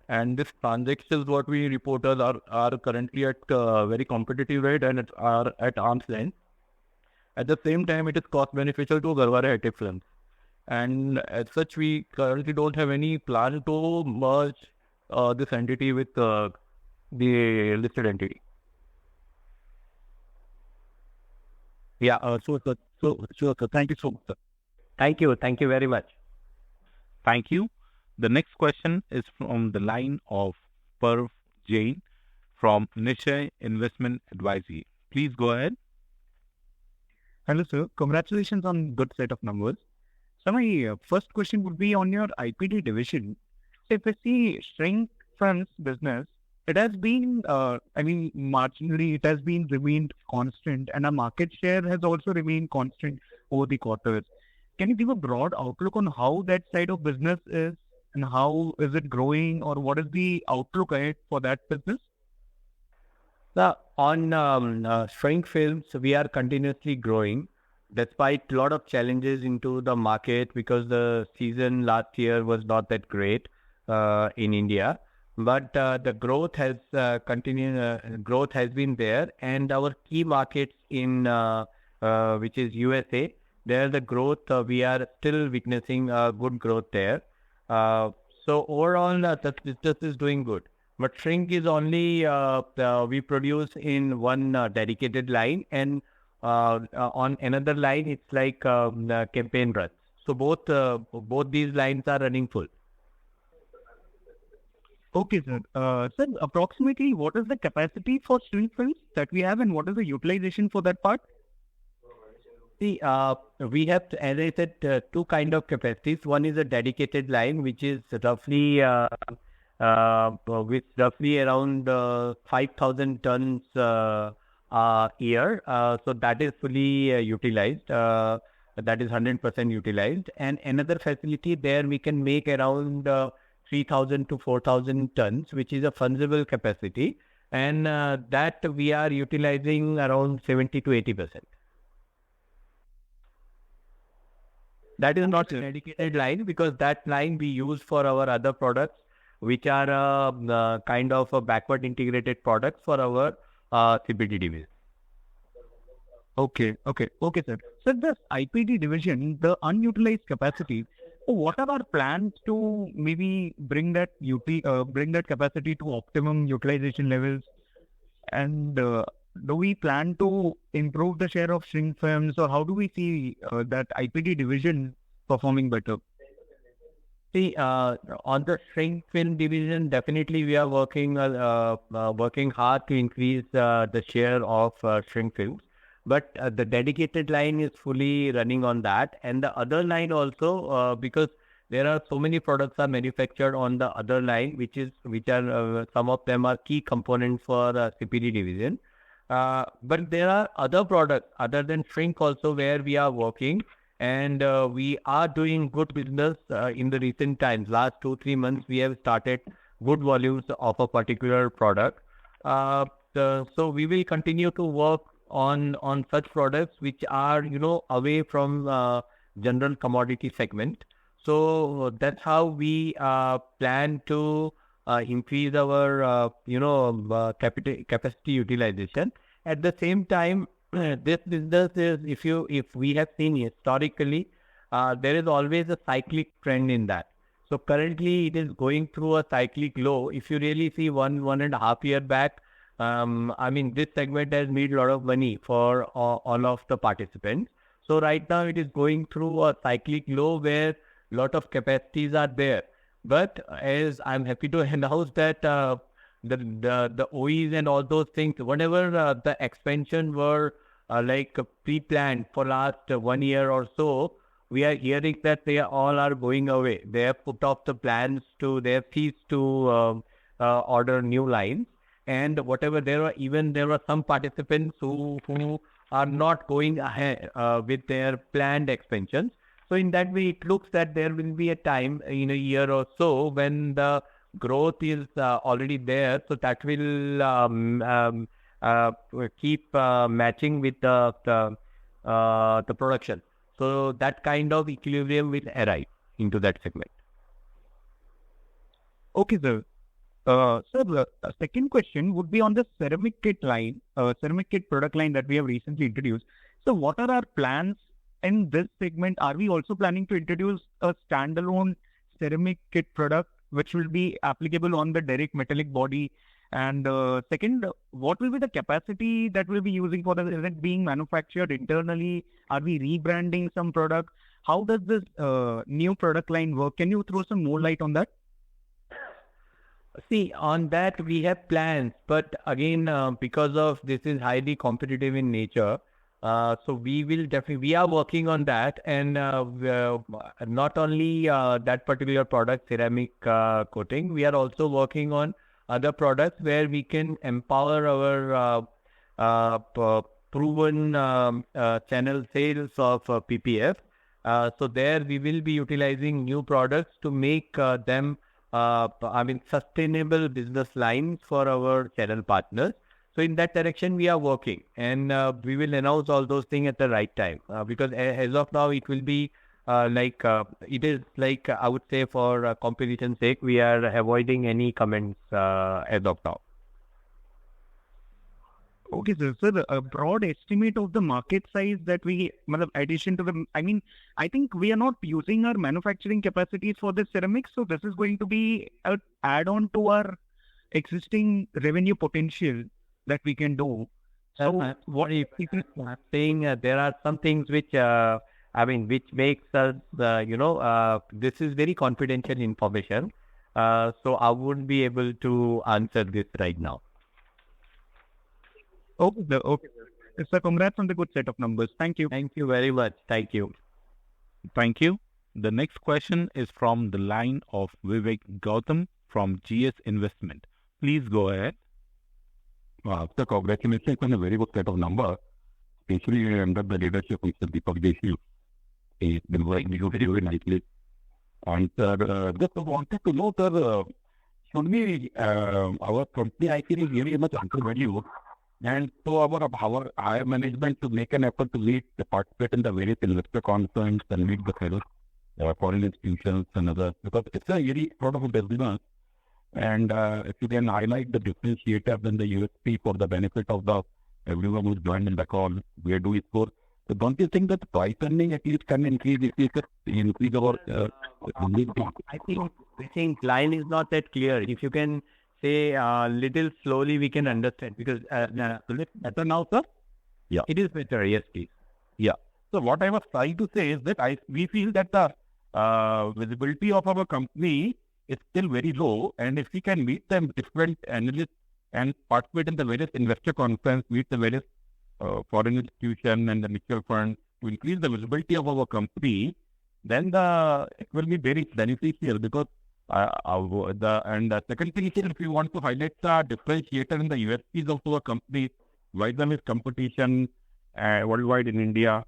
And this transactions what we reported are currently at very competitive rate and are at arm's length. At the same time, it is cost beneficial to Garware Hitech films. And as such, we currently don't have any plan to merge this entity with the listed entity. Yeah. Sure, sir. Thank you so much, sir. Thank you. Thank you very much. Thank you. The next question is from the line of Parv Jain from Nishay Investment Advisory. Please go ahead. Hello, sir. Congratulations on good set of numbers. So my first question would be on your IPD division. So if I see shrink films business, it has been, marginally, it has been remained constant, and our market share has also remained constant over the quarters. Can you give a broad outlook on how that side of business is, and how is it growing, or what is the outlook ahead for that business? Now, on shrink films, we are continuously growing despite a lot of challenges into the market because the season last year was not that great in India. But the growth has continued. Growth has been there, and our key markets in which is USA, there the growth we are still witnessing good growth there. So overall, the business is doing good. But shrink is only we produce in one dedicated line, and on another line it's like campaign runs. So both these lines are running full. Okay, sir. Sir, approximately what is the capacity for shrink films that we have, and what is the utilization for that part? See, we have, as I said, 2 kind of capacities. One is a dedicated line, which is roughly around 5,000 tons a year. So that is fully utilized. That is 100% utilized. And another facility there we can make around 3,000 to 4,000 tons, which is a fungible capacity, and that we are utilizing around 70 to 80%. That is not a dedicated line because that line we use for our other products, which are kind of a backward integrated products for our CPD division. Okay, sir. So this IPD division, the unutilized capacity, what are our plans to maybe bring that capacity to optimum utilization levels? And do we plan to improve the share of shrink films, or how do we see that IPD division performing better? See, on the shrink film division, definitely we are working hard to increase the share of shrink films. But the dedicated line is fully running on that, and the other line also because there are so many products are manufactured on the other line, which are some of them are key components for CPD division. But there are other products other than shrink also where we are working, and we are doing good business in the recent times. Last 2-3 months, we have started good volumes of a particular product. So we will continue to work on such products which are away from general commodity segment. So that's how we plan to increase our capacity utilization. At the same time, this business is, if we have seen historically, there is always a cyclic trend in that. So currently it is going through a cyclic low. If you really see 1.5 year back, this segment has made a lot of money for all of the participants. So right now it is going through a cyclic low where a lot of capacities are there. But as I'm happy to announce that the OEs and all those things, whatever the expansion were pre-planned for last 1 year or so, we are hearing that they all are going away. They have put off the plans they have ceased to order new lines. And whatever there were some participants who are not going ahead with their planned expansions. So in that way, it looks that there will be a time in a year or so when the growth is already there. So that will keep matching with the production. So that kind of equilibrium will arrive into that segment. Okay, sir. So the second question would be on the ceramic kit line, ceramic kit product line that we have recently introduced. So what are our plans in this segment? Are we also planning to introduce a standalone ceramic kit product which will be applicable on the direct metallic body? And second, what will be the capacity that we'll be using for is it being manufactured internally? Are we rebranding some products? How does this new product line work? Can you throw some more light on that? See, on that we have plans, but again, because of this is highly competitive in nature, so we are working on that, and not only that particular product, ceramic coating, we are also working on other products where we can empower our proven channel sales of PPF. So there we will be utilizing new products to make them sustainable business lines for our channel partners. So in that direction we are working, and we will announce all those things at the right time, because as of now it will be it is I would say for competition's sake we are avoiding any comments as of now. Okay, sir. So a broad estimate of the market size that we, addition to the, I think we are not using our manufacturing capacities for the ceramics. So this is going to be an add-on to our existing revenue potential that we can do. So what if I'm saying there are some things which which makes us this is very confidential information. So I wouldn't be able to answer this right now. Okay, sir. Okay, sir. Sir, congrats on the good set of numbers. Thank you. Thank you very much. Thank you. Thank you. The next question is from the line of Vivek Gautam from GS Investment. Please go ahead. Sir, congratulations on a very good set of numbers, especially under the leadership of Mr. Deepak Deshi. It's been working very nicely. And just wanted to know, sir, should we, our company, I think, is very much undervalued And so our higher management to make an effort to meet the participate in the various investor conference and meet the fellows, foreign institutions and others, because it's a very sort of a business. And if you can highlight the differentiators and the USP for the benefit of the everyone who's joined in the call, where do we score? So don't you think that the price earning at least can increase if you could increase our I think line is not that clear. If you can say little slowly, we can understand, because better now, sir? Yeah. It is better. Yes, please. Yeah. So what I was trying to say is that we feel that the visibility of our company is still very low, and if we can meet them different analysts and participate in the various investor conference, meet the various foreign institution and the mutual funds to increase the visibility of our company, then it will be very beneficial, because the second thing is, if you want to highlight the differentiator in the USPs of our company, why them is competition worldwide in India,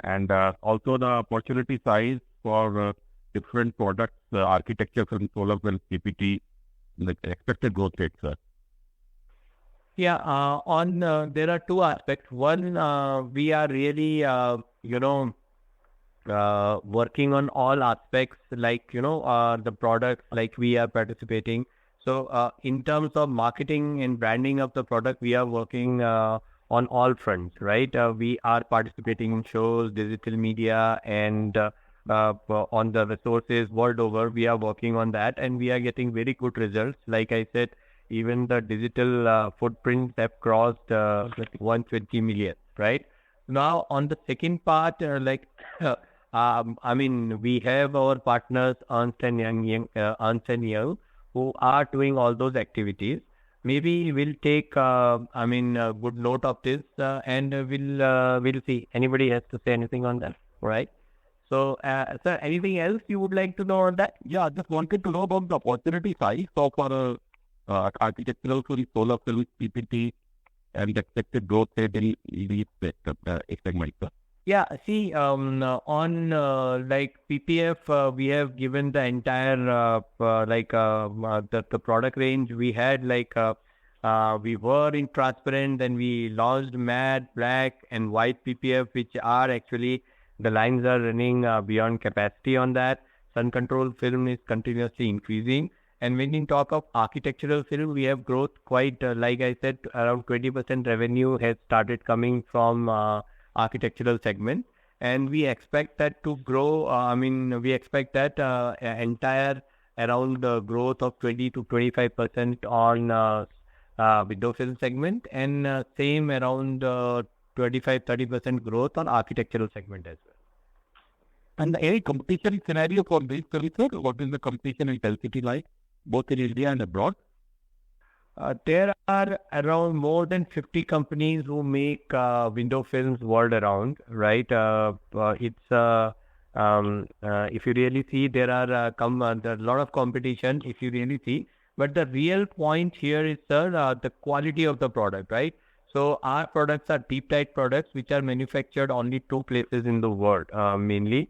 and also the opportunity size for different products, architecture from solar film, CPT, the expected growth rate, sir. Yeah, there are two aspects. One, we are really, working on all aspects, like, the products, like we are participating. So in terms of marketing and branding of the product, we are working on all fronts, right? We are participating in shows, digital media, and on the resources world over, we are working on that, and we are getting very good results. Like I said, even the digital footprints have crossed 120 million, right? Now, on the second part, we have our partners, Ernst & Young, who are doing all those activities. Maybe we'll take, a good note of this, and we'll see. Anybody has to say anything on that, right? So, sir, anything else you would like to know on that? Yeah, I just wanted to know about the opportunity size of our architectural solar film, PPT, and expected growth rate in these segments. Yeah, see, on PPF, we have given the entire the product range. We had we were in transparent, then we launched matte, black, and white PPF, which are actually the lines are running beyond capacity on that. Sun control film is continuously increasing. And when you talk of architectural film, we have growth quite, like I said, around 20% revenue has started coming from architectural segment. And we expect that to grow. We expect that entire around the growth of 20 to 25% on window film segment, and same around 25-30% growth on architectural segment as well. And any competition scenario for this service, what is the competition intensity like, both in India and abroad? There are around more than 50 companies who make window films world around, right? If you really see, there are a lot of competition, if you really see. But the real point here is, sir, the quality of the product, right? So our products are deep tight products, which are manufactured only 2 places in the world, mainly.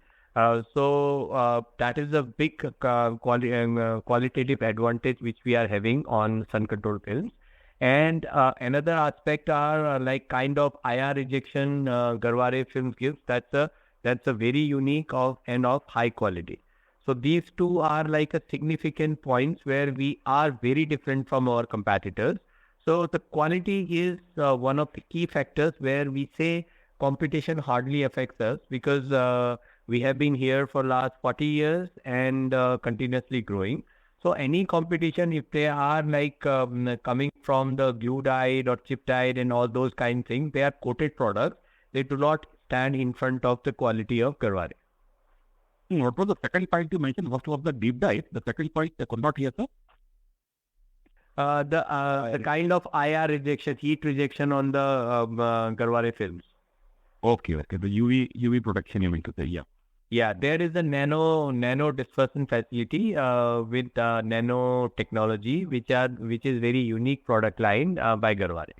So that is a big qualitative advantage which we are having on sun control films. And another aspect are kind of IR rejection Garware films gives. That's a very unique and of high quality. So these two are like a significant points where we are very different from our competitors. So the quality is one of the key factors where we say competition hardly affects us, because we have been here for last 40 years and continuously growing. So any competition, if they are coming from the glue dyed or chip dyed and all those kind of things, they are coated products. They do not stand in front of the quality of Garware. What was the second point you mentioned? What was the deep dive? The second point I could not hear, sir. The kind of IR rejection, heat rejection on the Garware films. Okay. The UV protection you mean to say, yeah. Yeah, there is a nano dispersion facility with nano technology, which is very unique product line by Garware.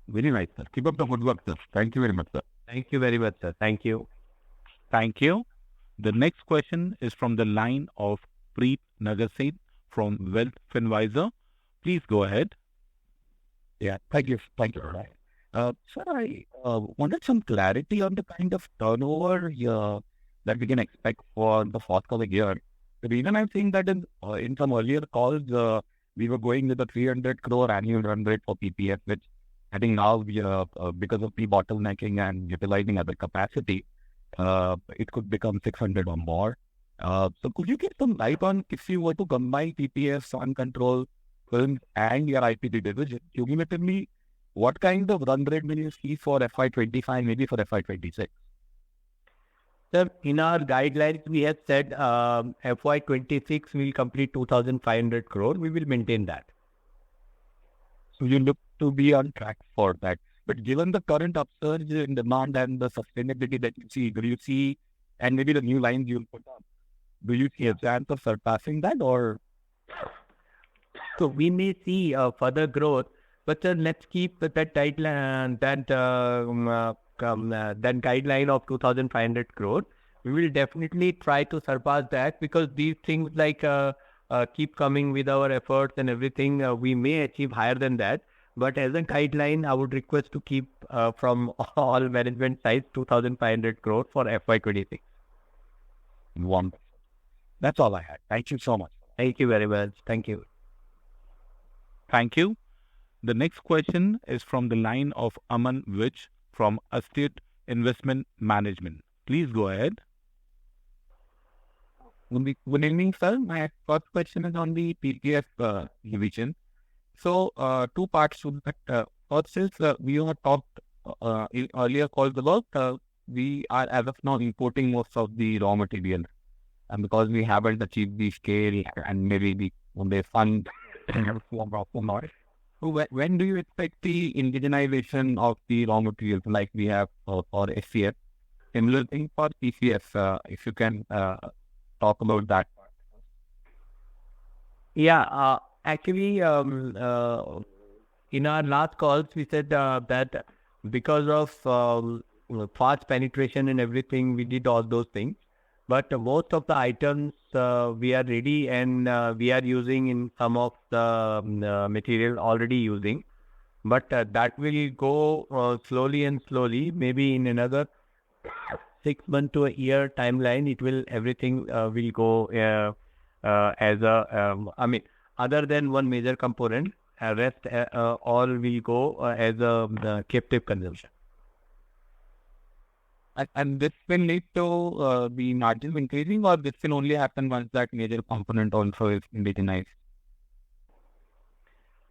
Very nice, sir. Keep up the good work, sir. Thank you very much, sir. Thank you very much, sir. Thank you. Thank you. The next question is from the line of Preet Nagarset from Wealth Finvisor. Please go ahead. Yeah, thank you. Thank you for that. Sir, I wanted some clarity on the kind of turnover that we can expect for the forthcoming year. The reason I'm saying that in some earlier calls, we were going with a 300 crore annual run rate for PPF, which I think now we because of the bottlenecking and utilizing other capacity, it could become 600 or more. So could you get some light on if you were to combine PPF, Sun Control, Films and your IPT division, cumulatively, what kind of run rate will you see for FY25, maybe for FY26? Sir, in our guidelines, we have said FY26 will complete 2,500 crore. We will maintain that. So you look to be on track for that. But given the current upsurge in demand and the sustainability that you see, do you see, and maybe the new lines you'll put up, do you see a chance of surpassing that or? So we may see further growth, but let's keep that guideline, that guideline of 2,500 crore. We will definitely try to surpass that because these things like keep coming with our efforts and everything. We may achieve higher than that, but as a guideline, I would request to keep from all management sides 2,500 crore for FY26. Wonderful. That's all I had. Thank you so much. Thank you very much. Thank you. Thank you. The next question is from the line of Aman Vich from Estate Investment Management. Please go ahead. Good evening, sir. My first question is on the PPF division. So, two parts to that. First is we have talked in earlier calls about we are as of now importing most of the raw material, and because we haven't achieved the scale and maybe the fund form of more. So when do you expect the indigenization of the raw materials like we have for SCF? Similar thing for PCF, if you can talk about that part. Yeah, actually, in our last calls, we said that because of fast penetration and everything, we did all those things. But most of the items we are ready and we are using in some of the material already using. But that will go slowly and slowly. Maybe in another 6 months to a year timeline, everything will go as a, other than one major component, rest all will go as a captive consumption. And this will lead to the margins increasing, or this will only happen once that major component also is indigenized?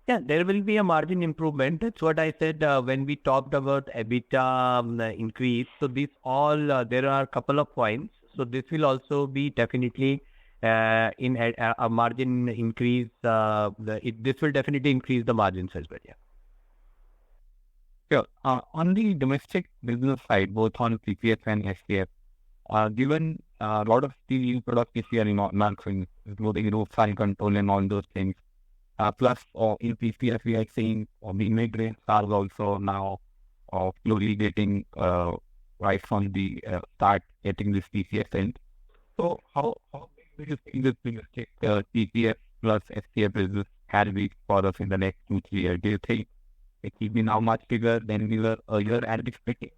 Yeah, there will be a margin improvement. That's what I said when we talked about EBITDA increase. So this all, there are a couple of points. So this will also be definitely in a margin increase. This will definitely increase the margins as well. Yeah. Sure. On the domestic business side, both on PPF and SCF, given a lot of the new products this year in manufacturing, including Sun Control and all those things, plus in PPF we are seeing the mid-range cars also now slowly getting right from the start getting this PCF in. So how big do you think this domestic PPF plus SCF business can be for us in the next 2-3 years? Do you think it will be now much bigger than we were earlier anticipating?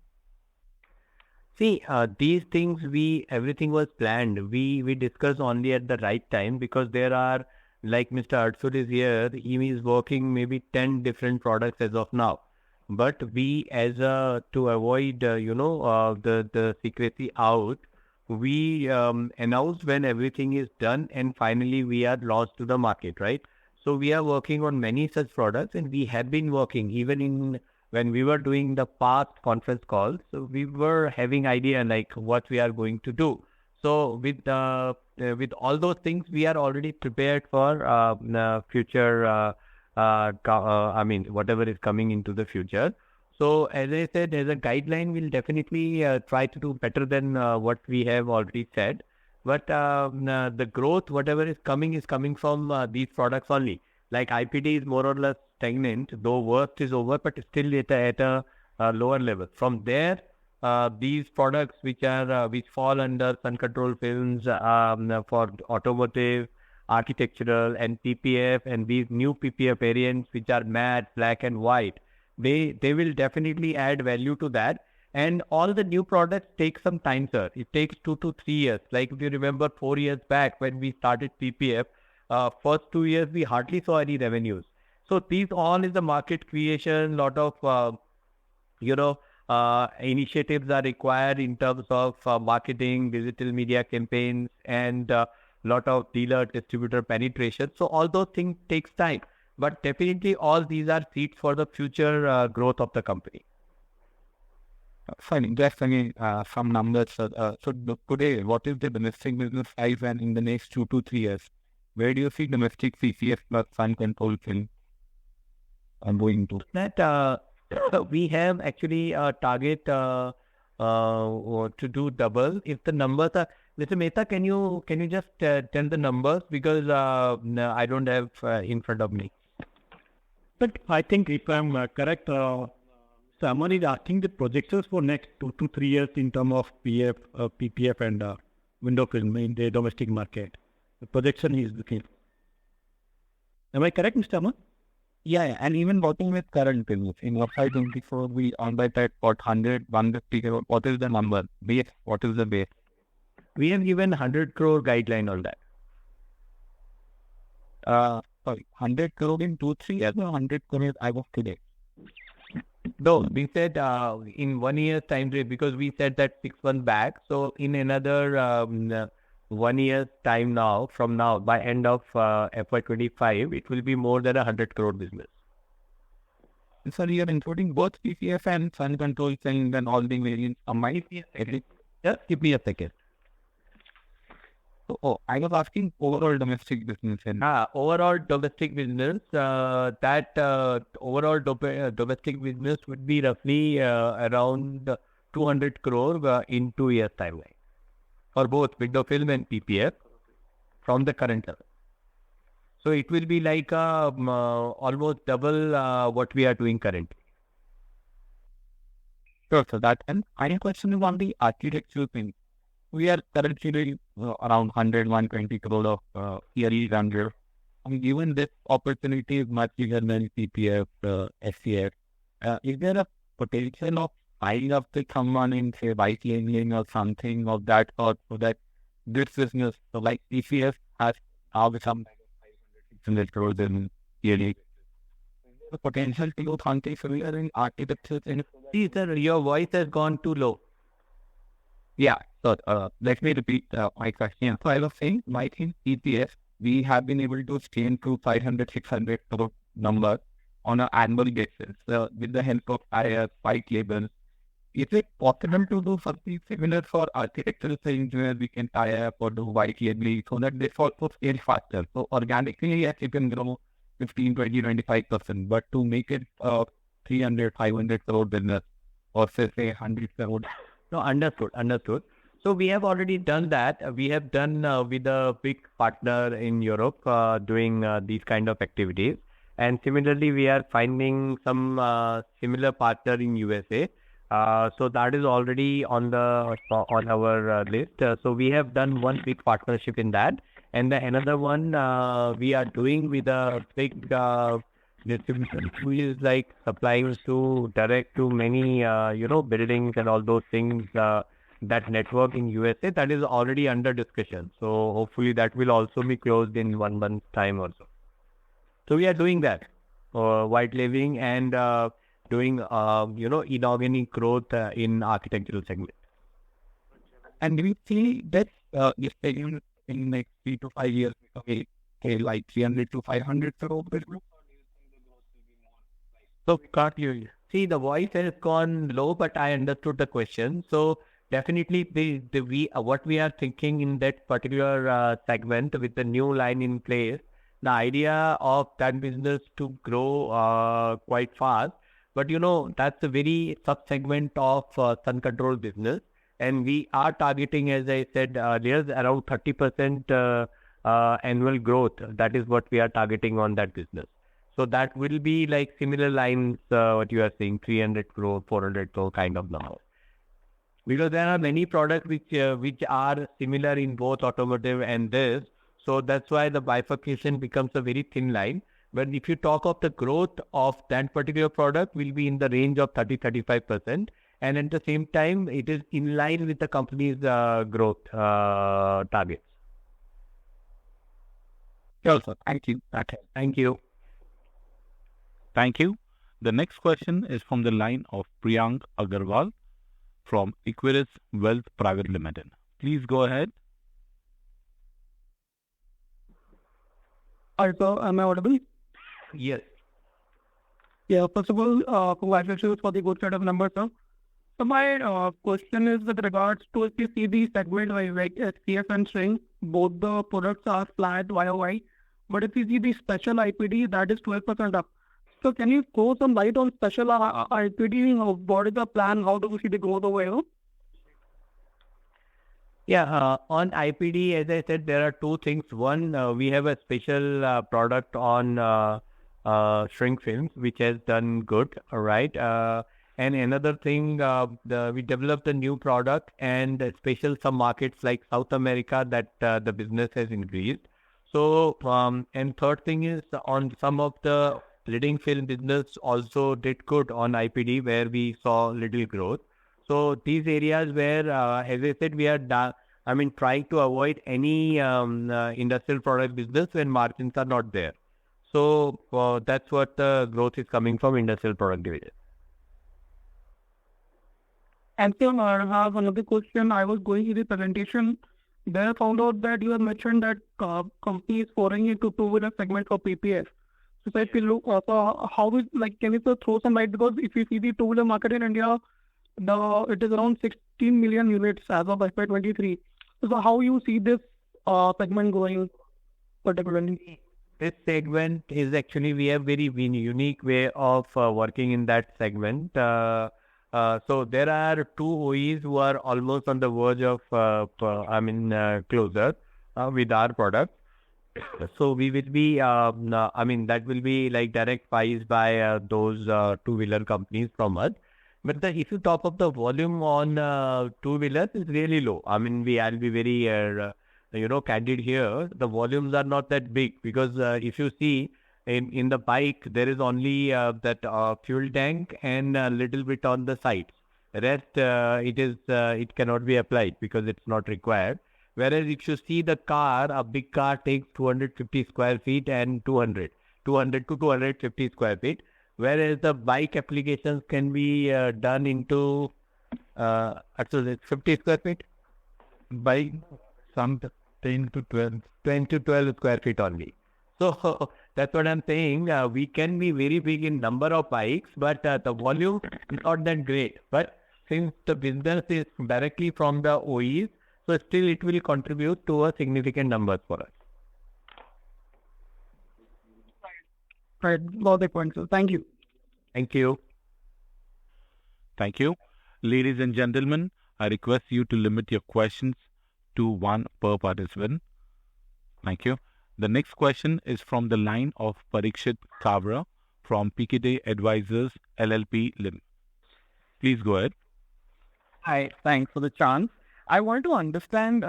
See, these things, everything was planned. We discussed only at the right time because there are, like Mr. Arthur is here, he is working maybe 10 different products as of now. But we, to avoid, the secrecy out, we announce when everything is done and finally we are launched to the market, right? So we are working on many such products, and we have been working even when we were doing the past conference calls. So we were having idea like what we are going to do. So with all those things, we are already prepared for future. Whatever is coming into the future. So as I said, as a guideline, we'll definitely try to do better than what we have already said. But the growth, whatever is coming from these products only. Like IPD is more or less stagnant, though worst is over, but still at a lower level. From there, these products which fall under Sun Control films for automotive, architectural and PPF and these new PPF variants which are matte, black and white, they will definitely add value to that. And all the new products take some time, sir. It takes 2 to 3 years. Like if you remember 4 years back when we started PPF, first 2 years we hardly saw any revenues. So these all is the market creation, lot of initiatives are required in terms of marketing, digital media campaigns, and lot of dealer distributor penetration. So all those things takes time, but definitely all these are seeds for the future growth of the company. Fine. Just some numbers. So today, what is the domestic business size, and in the next 2 to 3 years, where do you see domestic CCS plus fund control film going to? That we have actually a target to do double. If the numbers are, Mr. Mehta, can you just tell the numbers, because I don't have in front of me. But I think if I'm correct, someone is asking the projections for next 2 to 3 years in terms of PPF and window film in the domestic market. The projection is looking. Am I correct, Mr. Aman? Yeah, and even working with current business in FY24, we on that at 100, 150 crore. What is the number? Base. What is the base? We have given 100 crore guideline on that. Sorry, 100 crore in 2-3 years or 100 crore I was today? No, we said in 1 year's time frame, because we said that 6 months back. So in another 1 year's time now, from now, by end of FY25, it will be more than 100 crore business. So you are including both PPF and fund control and then all the variants combined? Just give me a second. So, I was asking overall domestic business. And overall domestic business, overall domestic business would be roughly around 200 crore in 2 years timeline for both window film and PPF from the current level. So it will be like almost double what we are doing currently. Sure, so that. And final question is on the architectural thing. We are currently doing around 100, 120 crore of yearly run rate. I mean, given this opportunity is much bigger than PPF, SCF, is there a potential of buying up with someone in, say, white labeling or something of that sort, so that this business, so like PCF has now become 500, 600 crores in yearly. The potential to do something similar in architecture. See, sir, your voice has gone too low. Yeah, so let me repeat my question. So I was saying, my in EPS, we have been able to scale to 500, 600 crore number on an annual basis with the help of IS, white labels. Is it possible to do something similar for architectural things where we can tie up or do white labeling so that this also scales faster? So organically, yes, it can grow 15, 20, 25%, but to make it 300, 500 crore business or say 100 crore. No, understood. So we have already done that. We have done with a big partner in Europe doing these kind of activities. And similarly, we are finding some similar partner in USA. So that is already on our list. So we have done one big partnership in that. And another one we are doing with a big distributor who is like supplying to direct to many buildings and all those things, that network in USA, that is already under discussion. So hopefully that will also be closed in 1 month's time or so. So we are doing that white labeling and doing inorganic growth in architectural segment. And do you see that in next 3 to 5 years like 300 to 500 crore business? So can't hear you. See, the voice has gone low, but I understood the question. So definitely, what we are thinking in that particular segment with the new line in place, the idea of that business to grow quite fast. But that's a very sub-segment of sun control business, and we are targeting, as I said earlier, around 30% annual growth. That is what we are targeting on that business. So that will be like similar lines, what you are saying, 300 crore, 400 crore kind of number. Because there are many products which are similar in both automotive and this. So that's why the bifurcation becomes a very thin line. But if you talk of the growth of that particular product, will be in the range of 30-35%. And at the same time, it is in line with the company's growth targets. Sure, sir. Thank you. Thank you. Thank you. The next question is from the line of Priyank Agarwal from Equirus Wealth Private Limited. Please go ahead. Hi, sir. Am I audible? Yes. Yeah, first of all, congratulations for the good set of numbers, sir. So my question is with regards to if you see the segment like SCF and string, both the products are flat YOY, but if you see the special IPD, that is 12% up. So can you throw some light on special IPD? What is the plan? How do you see the growth over here? Yeah, on IPD, as I said, there are two things. One, we have a special product on shrink films, which has done good, all right? And another thing, we developed a new product and special some markets like South America that the business has increased. So, and third thing is on some of the leading film business also did good on IPD where we saw little growth. So these areas where, as I said, we are trying to avoid any industrial product business when margins are not there. So that's what the growth is coming from industrial product division. And sir, I have another question. I was going through the presentation. There I found out that you have mentioned that company is pouring into two-wheeler segment for PPF. So if you look, how is can you throw some light? Because if you see the two-wheeler market in India, it is around 16 million units as of FY23. So how you see this segment going particularly? This segment is actually, we have very unique way of working in that segment. So there are two OEs who are almost on the verge of, closer with our product. So we will be, that will be like direct buys by those two-wheeler companies from us. But if you talk of the volume on two-wheelers, it's really low. I'll be very, candid here. The volumes are not that big because if you see in the bike, there is only that fuel tank and a little bit on the sides. The rest, it cannot be applied because it's not required. Whereas if you see the car, a big car takes 250 square feet and 200 to 250 square feet. Whereas the bike applications can be done into actually 50 square feet. Bike, some 10 to 12 square feet only. So that's what I'm saying. We can be very big in number of bikes, but the volume is not that great. But since the business is directly from the OEs, so still it will contribute to a significant number for us. Right, got the point, sir. Thank you. Thank you. Thank you. Ladies and gentlemen, I request you to limit your questions to one per participant. Thank you. The next question is from the line of Parikshit Kavra from PKD Advisors LLP Lim. Please go ahead. Hi, thanks for the chance. I want to understand,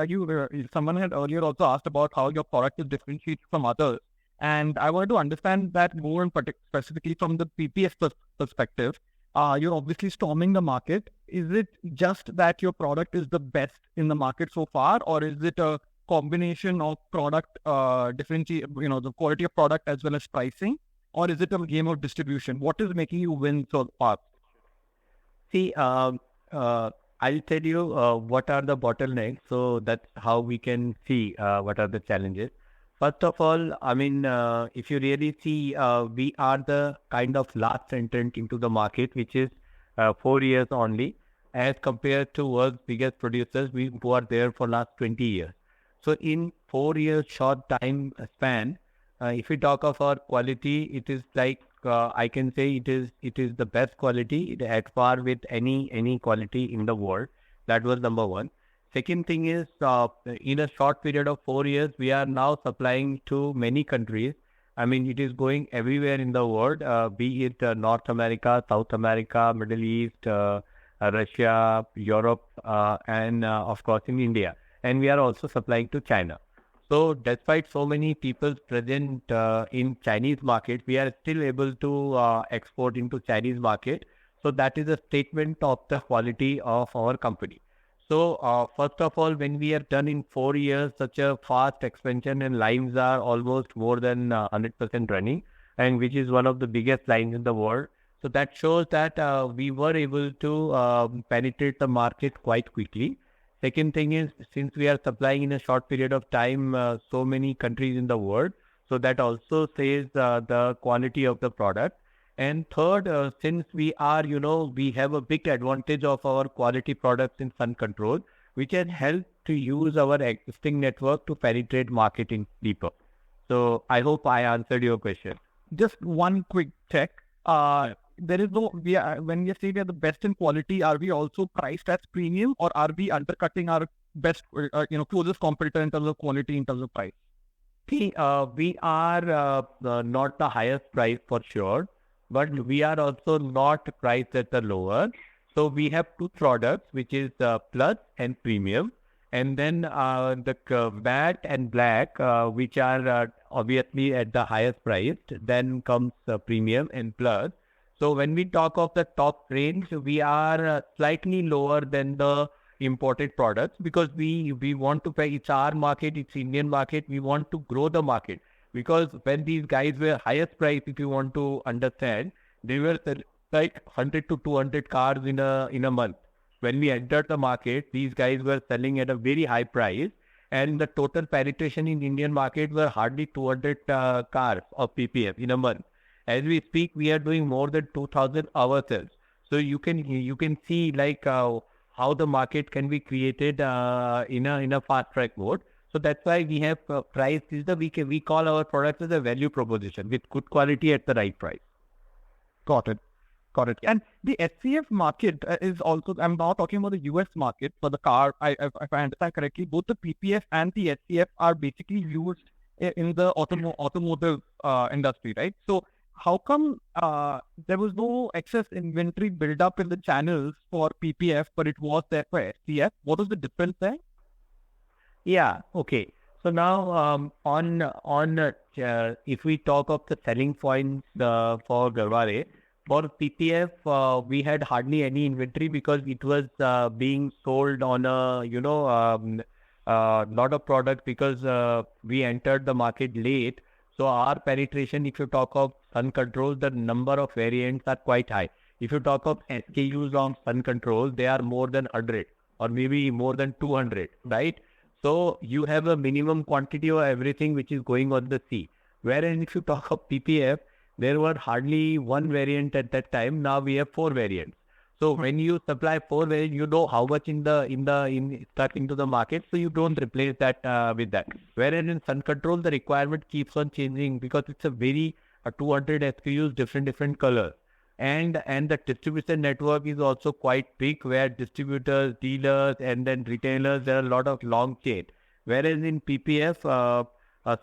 someone had earlier also asked about how your product is differentiated from others. And I want to understand that more specifically from the PPF perspective. You're obviously storming the market. Is it just that your product is the best in the market so far, or is it a combination of product the quality of product as well as pricing, or is it a game of distribution? What is making you win so far? See, I'll tell you what are the bottlenecks. So that's how we can see what are the challenges. First of all, if you really see, we are the kind of last entrant into the market, which is 4 years only, as compared to world's biggest producers who are there for last 20 years. So in 4 years short time span, if we talk of our quality, it is like I can say it is the best quality at par with any quality in the world. That was number one. Second thing is in a short period of 4 years, we are now supplying to many countries. It is going everywhere in the world, be it North America, South America, Middle East, Russia, Europe, and of course in India. And we are also supplying to China. So despite so many people present in Chinese market, we are still able to export into Chinese market. So that is a statement of the quality of our company. So first of all, when we have done in 4 years such a fast expansion, and lines are almost more than 100% running, and which is one of the biggest lines in the world. So that shows that we were able to penetrate the market quite quickly. Second thing is, since we are supplying in a short period of time so many countries in the world, so that also says the quality of the product. And third, since we are, we have a big advantage of our quality products in sun control, which can help to use our existing network to penetrate marketing deeper. So I hope I answered your question. Just one quick check. There is no, when we say we are the best in quality, are we also priced as premium, or are we undercutting our best, closest competitor in terms of quality, in terms of price? We are not the highest price for sure, but we are also not priced at the lower. So we have two products, which is Plus and Premium. And then the matte and black, which are obviously at the highest price. Then comes Premium and Plus. So when we talk of the top range, we are slightly lower than the imported products, because we want to pay. It's our market, it's Indian market. We want to grow the market, because when these guys were highest price, if you want to understand, they were like 100 to 200 cars in a month. When we entered the market, these guys were selling at a very high price, and the total penetration in Indian market were hardly 200 cars of PPF in a month. As we speak, we are doing more than 2,000 ourselves. So you can see like how the market can be created in a fast track mode. So that's why we have price. We call our products as a value proposition with good quality at the right price. Got it. And the SCF market is also, I'm now talking about the US market for the car. If I understand correctly, both the PPF and the SCF are basically used in the automotive industry, right? So how come there was no excess inventory build up in the channels for PPF, but it was there for SCF? What was the difference there? Yeah. Okay. So now if we talk of the selling points for Garware, for PPF, we had hardly any inventory, because it was being sold on a lot of products, because we entered the market late. So our penetration, if you talk of sun control, the number of variants are quite high. If you talk of SKUs on sun control, they are more than 100 or maybe more than 200, right? So you have a minimum quantity of everything which is going on the sea. Whereas if you talk of PPF, there were hardly one variant at that time. Now we have 4 variants. So when you supply 4 variants, you know how much in stuck into the market. So you don't replace that with that. Whereas in sun control, the requirement keeps on changing, because it's a very 200 SKUs, different colors. And the distribution network is also quite big, where distributors, dealers, and then retailers, there are a lot of long chain. Whereas in PPF,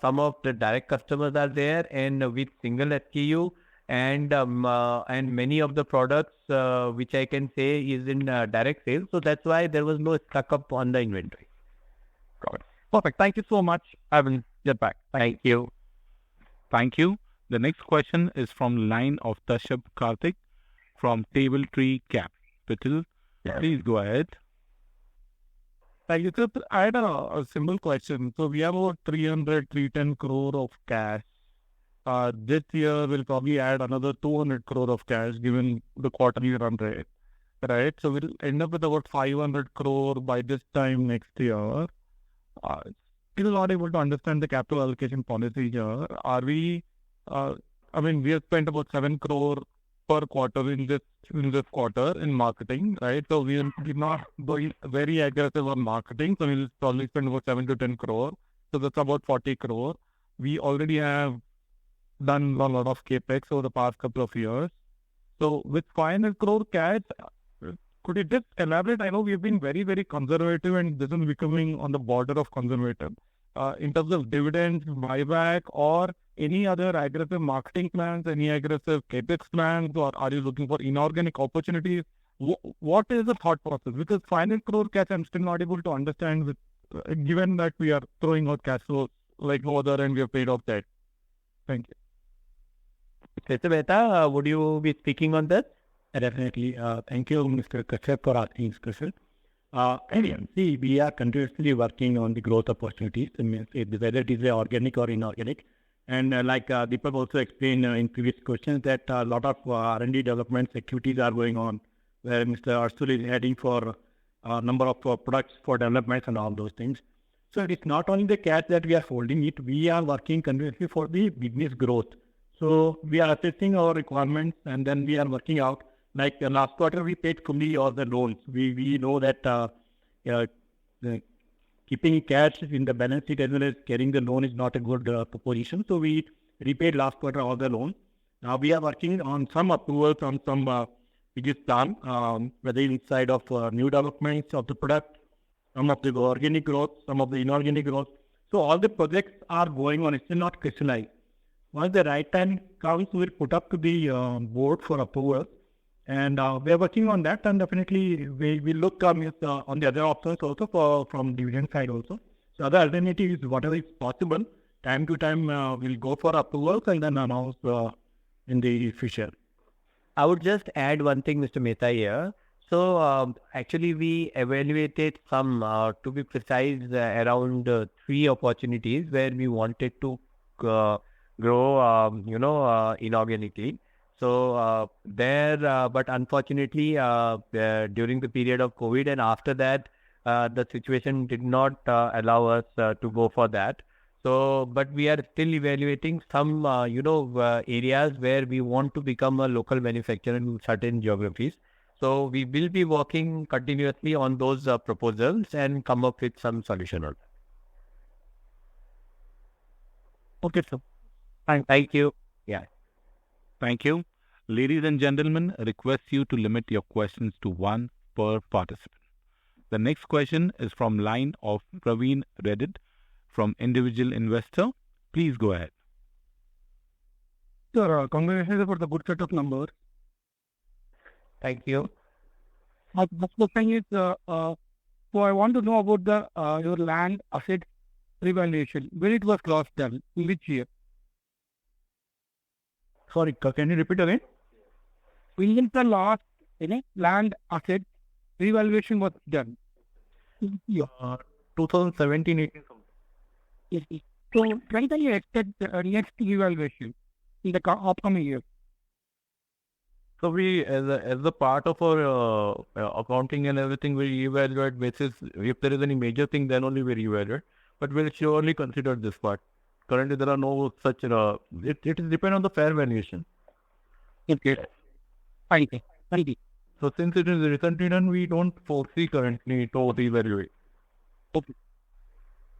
some of the direct customers are there, and with single SKU, and many of the products which I can say is in direct sales. So that's why there was no stuck up on the inventory. Got it. Perfect. Thank you so much. I will get back. Thank you. Thank you. The next question is from line of Tashabh Karthik from Table Tree Capital. Please go ahead. Thank you, sir. I had a simple question. So we have about 310 crore of cash. This year we'll probably add another 200 crore of cash given the quarterly run rate, right? So we'll end up with about 500 crore by this time next year. Still not able to understand the capital allocation policy here. Are we, we have spent about 7 crore per quarter in this quarter in marketing, right? So we're not going very aggressive on marketing. So we'll probably spend about 7 to 10 crore. So that's about 40 crore. We already have done a lot of capex over the past couple of years. So with 500 crore cash, could you just elaborate? I know we've been very, very conservative, and this is becoming on the border of conservative. In terms of dividends, buyback, or any other aggressive marketing plans, any aggressive capex plans, or are you looking for inorganic opportunities? What is the thought process? Because 500 crore cash, I'm still not able to understand, given that we are throwing out cash flows like other and we have paid off that. Thank you. Mr. Mehta, would you be speaking on that? Definitely. Thank you, Mr. Kashyap, for asking this question. See, we are continuously working on the growth opportunities, whether it is organic or inorganic. And like Deepak also explained in previous questions that a lot of R&D development activities are going on, where Mr. Arsul is heading for a number of products for development and all those things. So it is not only the cash that we are holding it, we are working continuously for the business growth. So we are assessing our requirements and then we are working out. Like last quarter, we paid fully all the loans. We know that keeping cash in the balance sheet as well as carrying the loan is not a good proposition. So we repaid last quarter all the loan. Now we are working on some approvals on some business plan, whether inside of new developments of the product, some of the organic growth, some of the inorganic growth. So all the projects are going on. It's still not crystallized. Once the right time comes, we'll put up to the board for approval. And we are working on that, and definitely we will look on the other options also from dividend side also. So other alternative is whatever is possible. Time to time we'll go for approvals and then announce in the future. I would just add one thing, Mr. Mehta here. So actually we evaluated some, to be precise, around 3 opportunities where we wanted to grow, inorganically. So but unfortunately, during the period of COVID and after that, the situation did not allow us to go for that. So, but we are still evaluating some, areas where we want to become a local manufacturer in certain geographies. So we will be working continuously on those proposals and come up with some solution on that. Okay, sir. Thank you. Yeah. Thank you. Ladies and gentlemen, request you to limit your questions to 1 per participant. The next question is from line of Praveen Reddit from Individual Investor. Please go ahead. Sir, congratulations for the good set of numbers. Thank you. My first question is, so I want to know about the your land asset revaluation. When it was last done? In which year? Sorry, can you repeat again? When is the last land asset revaluation was done? 2017-18. Yes. So when can you expect the next revaluation in the upcoming year? So we, as a part of our accounting and everything, we evaluate basis. If there is any major thing, then only we evaluate. But we'll surely consider this part. Currently, there are no such. It is depend on the fair valuation. Okay. Thank you. So since it is recently done, we don't foresee currently to reevaluate. Okay.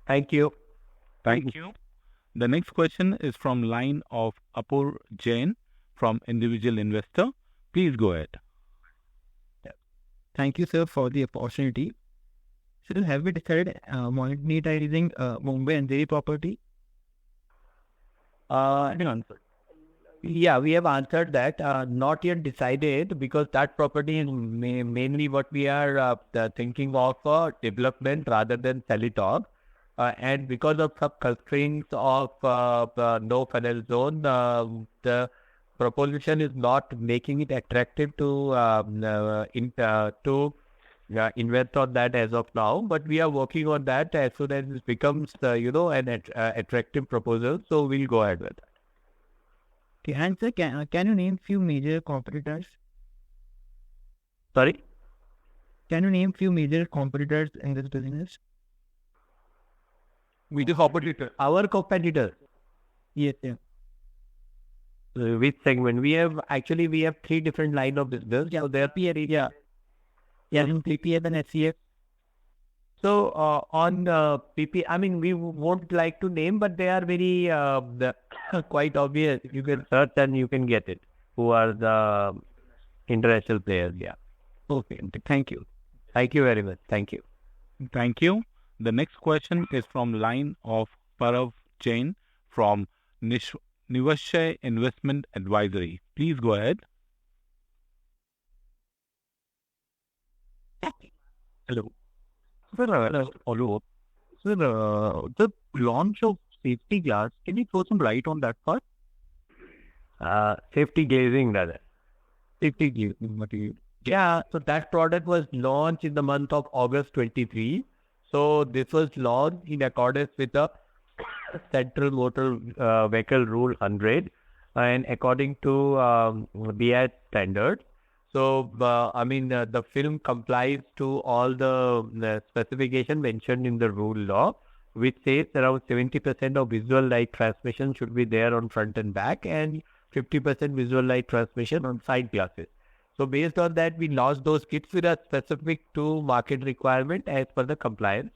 Thank you. Thank you. The next question is from line of Apur Jain from Individual Investor. Please go ahead. Thank you, sir, for the opportunity. So, have we decided monetizing Mumbai and Delhi property? Yeah, we have answered that. Not yet decided because that property is mainly what we are thinking of development rather than sell it off. And because of some constraints of no funnel zone, the proposition is not making it attractive to invest on that as of now. But we are working on that as soon as it becomes, an attractive proposal. So we'll go ahead with that. Okay, and sir, can you name few major competitors? Sorry? Can you name few major competitors in this business? Major competitor. Our competitor. Yes, yeah. Which segment? We have 3 different line of business. Yeah, so there PPF, in PPF and SCF. So on PP, I mean, we won't like to name, but they are very quite obvious. You can search and you can get it. Who are the international players? Yeah. Okay. Thank you. Thank you very much. Thank you. Thank you. The next question is from line of Parav Jain from Nivashay Investment Advisory. Please go ahead. Hello. Sir, follow-up. Sir, the launch of safety glass. Can you throw some light on that part? Safety glazing, rather. Safety glazing material. Yeah, so that product was launched in the month of August 23. So this was launched in accordance with the Central Motor Vehicle Rule 100 and according to BI standards. So, the film complies to all the specification mentioned in the rule law, which says around 70% of visual light transmission should be there on front and back and 50% visual light transmission on side glasses. So based on that, we launched those kits which are specific to market requirement as per the compliance.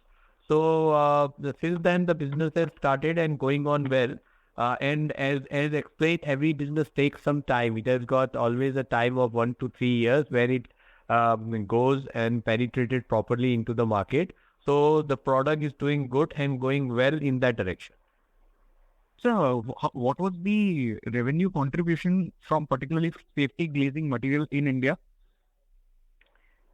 So since then, the business has started and going on well. And as explained, every business takes some time. It has got always a time of 1 to 3 years where it goes and penetrated properly into the market. So the product is doing good and going well in that direction. So what was the revenue contribution from particularly safety glazing material in India?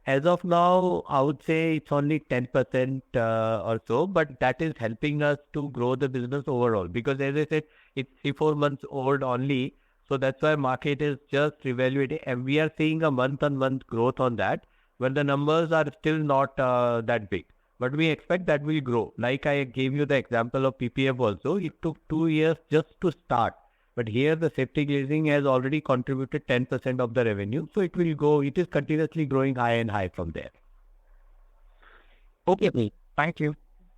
As of now, I would say it's only 10% or so, but that is helping us to grow the business overall. Because as I said, it's 3-4 months old only. So that's why market is just evaluating and we are seeing a month-on-month growth on that. But the numbers are still not that big. But we expect that will grow. Like I gave you the example of PPF also, it took 2 years just to start. But here the safety glazing has already contributed 10% of the revenue. So it will go, it is continuously growing high and high from there. Okay, thank you.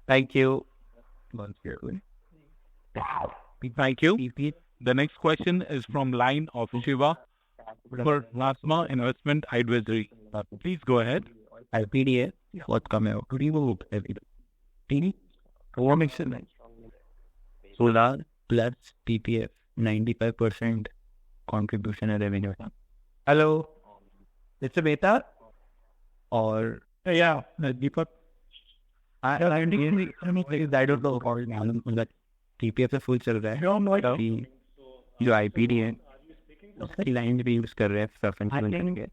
Thank you. Thank you. The next question is from line of Shiva for Plasma Investment Advisory. Please go ahead. IPDA, what come out? Remove everything. Solar plus PPF, 95% contribution and revenue. Hello, Mr. Mehta? Or Yeah, Deepak. I don't know how that PPF is full चल रहा है. No, no. जो IPDA उसकी line भी use कर रहे हैं preference करके.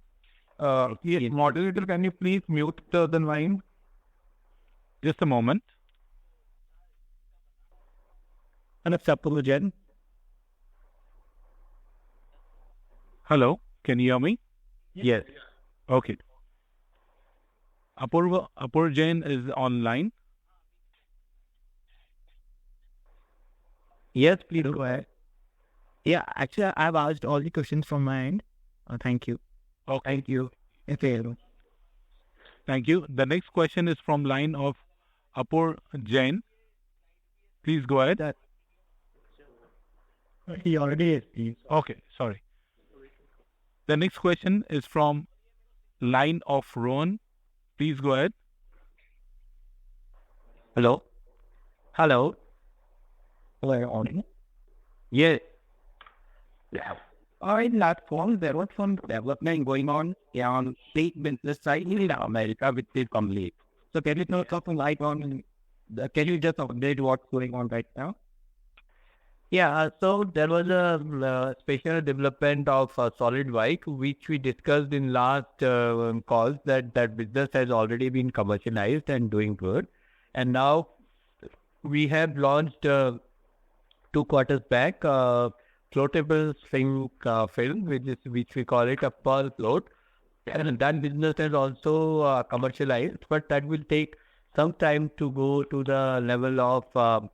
Yes, moderator, can you please mute the line? Just a moment. And it's up to Jen. Hello, can you hear me? Yes. Okay. Apur Jain is online. Yes, please go ahead. Yeah, actually, I've asked all the questions from my end. Thank you. Okay. Thank you. Thank you. The next question is from line of Apur Jain. Please go ahead. He already is. Okay, sorry. The next question is from line of Rohan. Please go ahead. Hello. Hello. Yes. In that form, there was some development going on state business side in America with this company. So can you throw something light on, can you just update what's going on right now? Yeah, so there was a special development of solid white, which we discussed in last calls that business has already been commercialized and doing good. And now we have launched 2 quarters back floatable zinc film, which we call it a pearl float. And that business is also commercialized, but that will take some time to go to the level of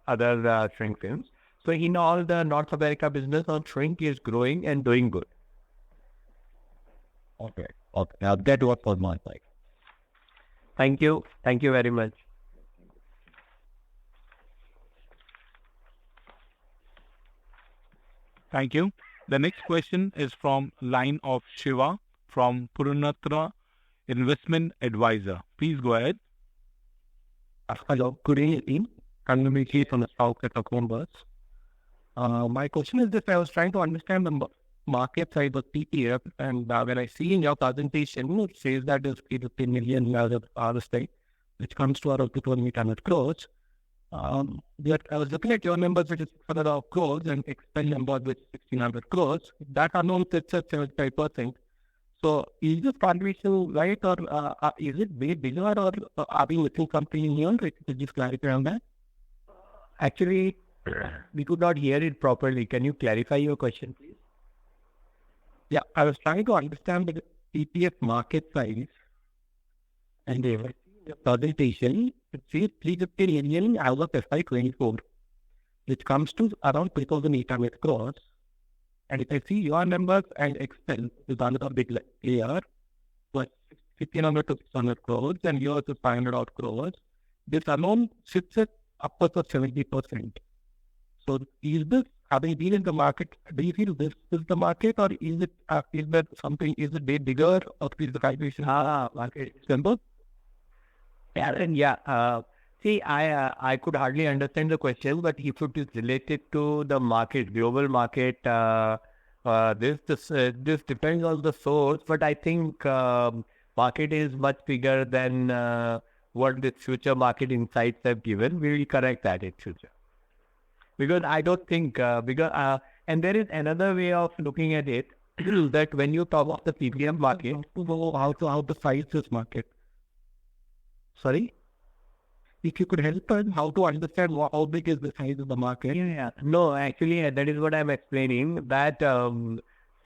other shrink films. So in all, the North America business on shrink is growing and doing good. Okay. Now that was for my side. Thank you. Thank you very much. Thank you. The next question is from line of Shiva from Purnatra Investment Advisor. Please go ahead. Hello, good evening. I'm Miki from the South of Columbus. My question is this: I was trying to understand the market size of PPF, and when I see in your presentation, it says that there's 15 million as of harvesting, which comes to around 2,800 crores. But I was looking at your numbers, which is 600 crores, and expend numbers with 1,600 crores. That amount sits at 75%. So is this contribution right, or is it way bigger, or are we missing something in here? Could you just clarify on that? Actually, We could not hear it properly. Can you clarify your question, please? Yeah, I was trying to understand the PPF market size. And the presentation, it says 350 million out of FY24, which comes to around 2,800 crores. And if I see your numbers and Excel is another big layer, was 1,500 to 600 crores, and yours is 500 odd crores. This alone sits at upwards of 70%. So is this, having been in the market, do you feel this is the market, or is there something, is it way bigger, or is the valuation market simple? See, I could hardly understand the question, but if it is related to the market, global market, this depends on the source, but I think market is much bigger than what the future market insights have given. We will correct that in future. Because I don't think, and there is another way of looking at it, that when you talk of the PPM market, How to size this market? sorry? If you could help us how to understand how big is the size of the market. No, actually, that is what I'm explaining, that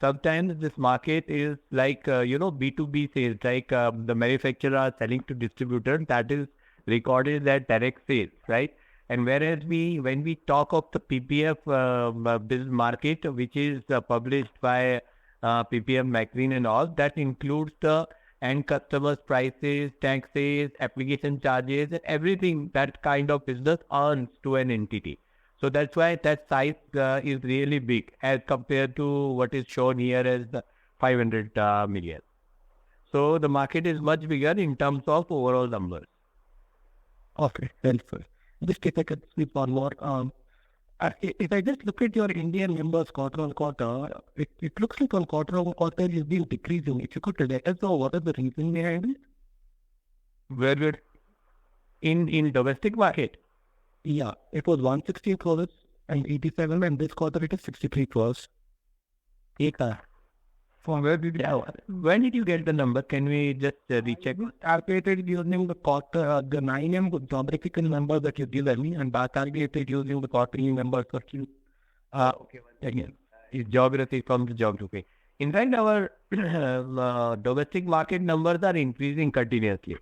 sometimes this market is like, B2B sales, like the manufacturer selling to distributor, that is recorded as direct sales, right? And whereas when we talk of the PPF business market, which is published by PPM magazine and all, that includes the end customers' prices, taxes, application charges, and everything that kind of business earns to an entity. So that's why that size is really big as compared to what is shown here as the 500 million. So the market is much bigger in terms of overall numbers. Okay, helpful. Just if I could slip one more. If I just look at your Indian numbers quarter on quarter, it looks like on quarter over quarter it's been decreasing. If you could let us know what is the reason behind it? Where we're in domestic market? Yeah, it was 160 crores and 87, and this quarter it is 63 crores. From where did when did you get the number? Can we just recheck? Calculated using the quarter, the 9M geographical number that you given me, and back calculated using the quarterly number for Q. Okay, again, it's geography from the geography. In fact, our domestic market numbers are increasing continuously.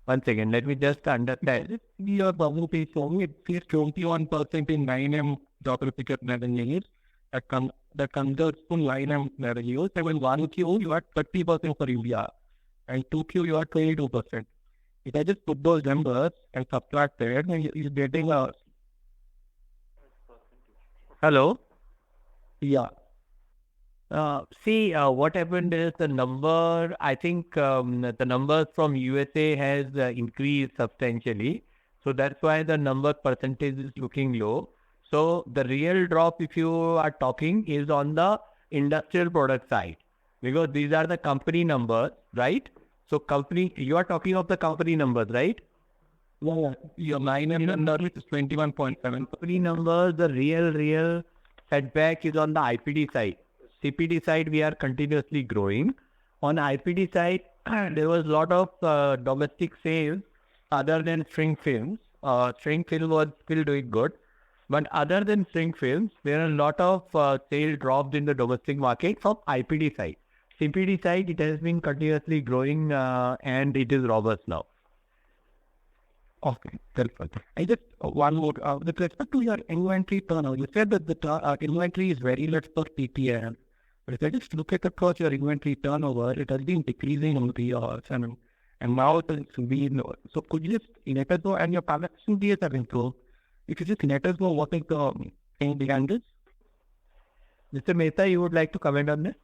One second, let me just understand. Your bubble page showing it says 21% in 9M geographical revenues. That converts to 9M revenues. And in 1Q, you are 30% for India. And 2Q, you are 22%. If I just put those numbers and subtract it, and you're getting a... Hello? Yeah. See, what happened is the number, I think the numbers from USA has increased substantially. So that's why the number percentage is looking low. So the real drop, if you are talking, is on the industrial product side, because these are the company numbers, right? So company, you are talking of the company numbers, right? Yeah. Your 9M number is 21.7. Company numbers, the real setback is on the IPD side. CPD side, we are continuously growing. On IPD side, there was a lot of domestic sales other than shrink films. Shrink film was still doing good. But other than shrink films, there are a lot of sales dropped in the domestic market from IPD side. CPD side, it has been continuously growing and it is robust now. Okay, helpful. I just one more. With respect to your inventory turnover, you said that the inventory is very less per PPM. But if I just look at across your inventory turnover, it has been decreasing over the years, and now it has been. So could you just let us know, and your collection days have improved. If you just let us know what is the thing behind this? Mr. Mehta, you would like to comment on this?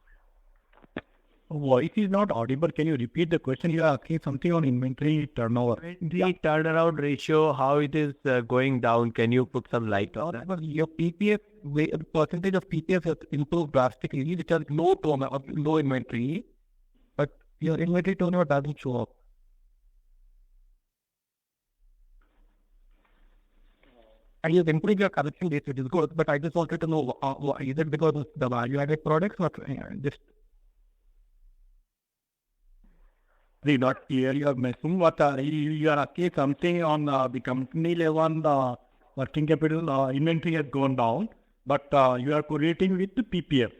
Voice is not audible. Can you repeat the question? You are asking something on inventory turnover. Inventory turnaround ratio, how it is going down. Can you put some light on that? Your PPF, percentage of PPF has improved drastically, which has low turnover, low inventory, but your inventory turnover doesn't show up. And you've improved your collection dates, which is good, but I just wanted to know, is it because of the value-added products or just... Not clear your message. What you are asking something on the company level, working capital inventory has gone down, but you are correlating with the PPF.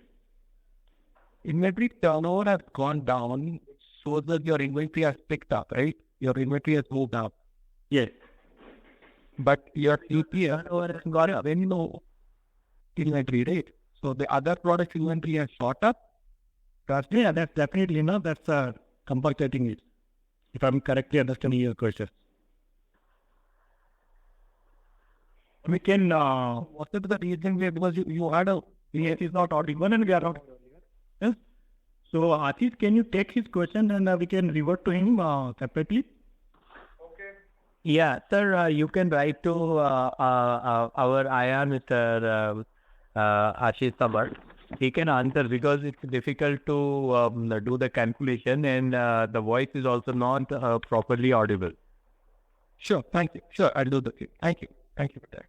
Inventory turnover has gone down, so that your inventory has picked up, right? Your inventory has moved up. Yes. But your PPF turnover has gone up. Then no inventory rate. So the other product inventory has shot up. That's definitely, that's compensating it, if I'm correctly understanding your question. We can, What is the reason? Because you had a... it is not audible and we are not. Yes. So Ashish, can you take his question and we can revert to him separately? Yeah, sir, you can write to our IR, Mr. Ashish Sabar. He can answer because it's difficult to do the calculation and the voice is also not properly audible. Sure, thank you. Sure, I'll do the thing. Thank you. Thank you for that.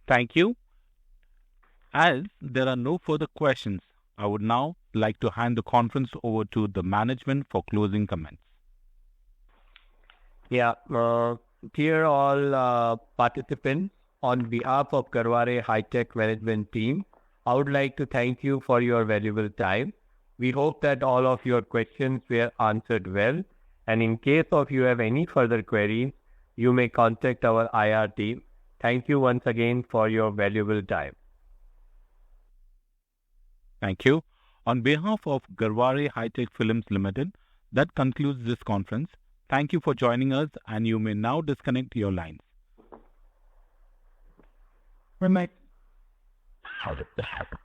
Thank you. As there are no further questions, I would now like to hand the conference over to the management for closing comments. Yeah, dear all participants, on behalf of Garware Hitech management team, I would like to thank you for your valuable time. We hope that all of your questions were answered well, and in case of you have any further queries, you may contact our IR team. Thank you once again for your valuable time. Thank you. On behalf of Garware Hitech Films Limited, that concludes this conference. Thank you for joining us, and you may now disconnect your lines. Good night. How did that happen?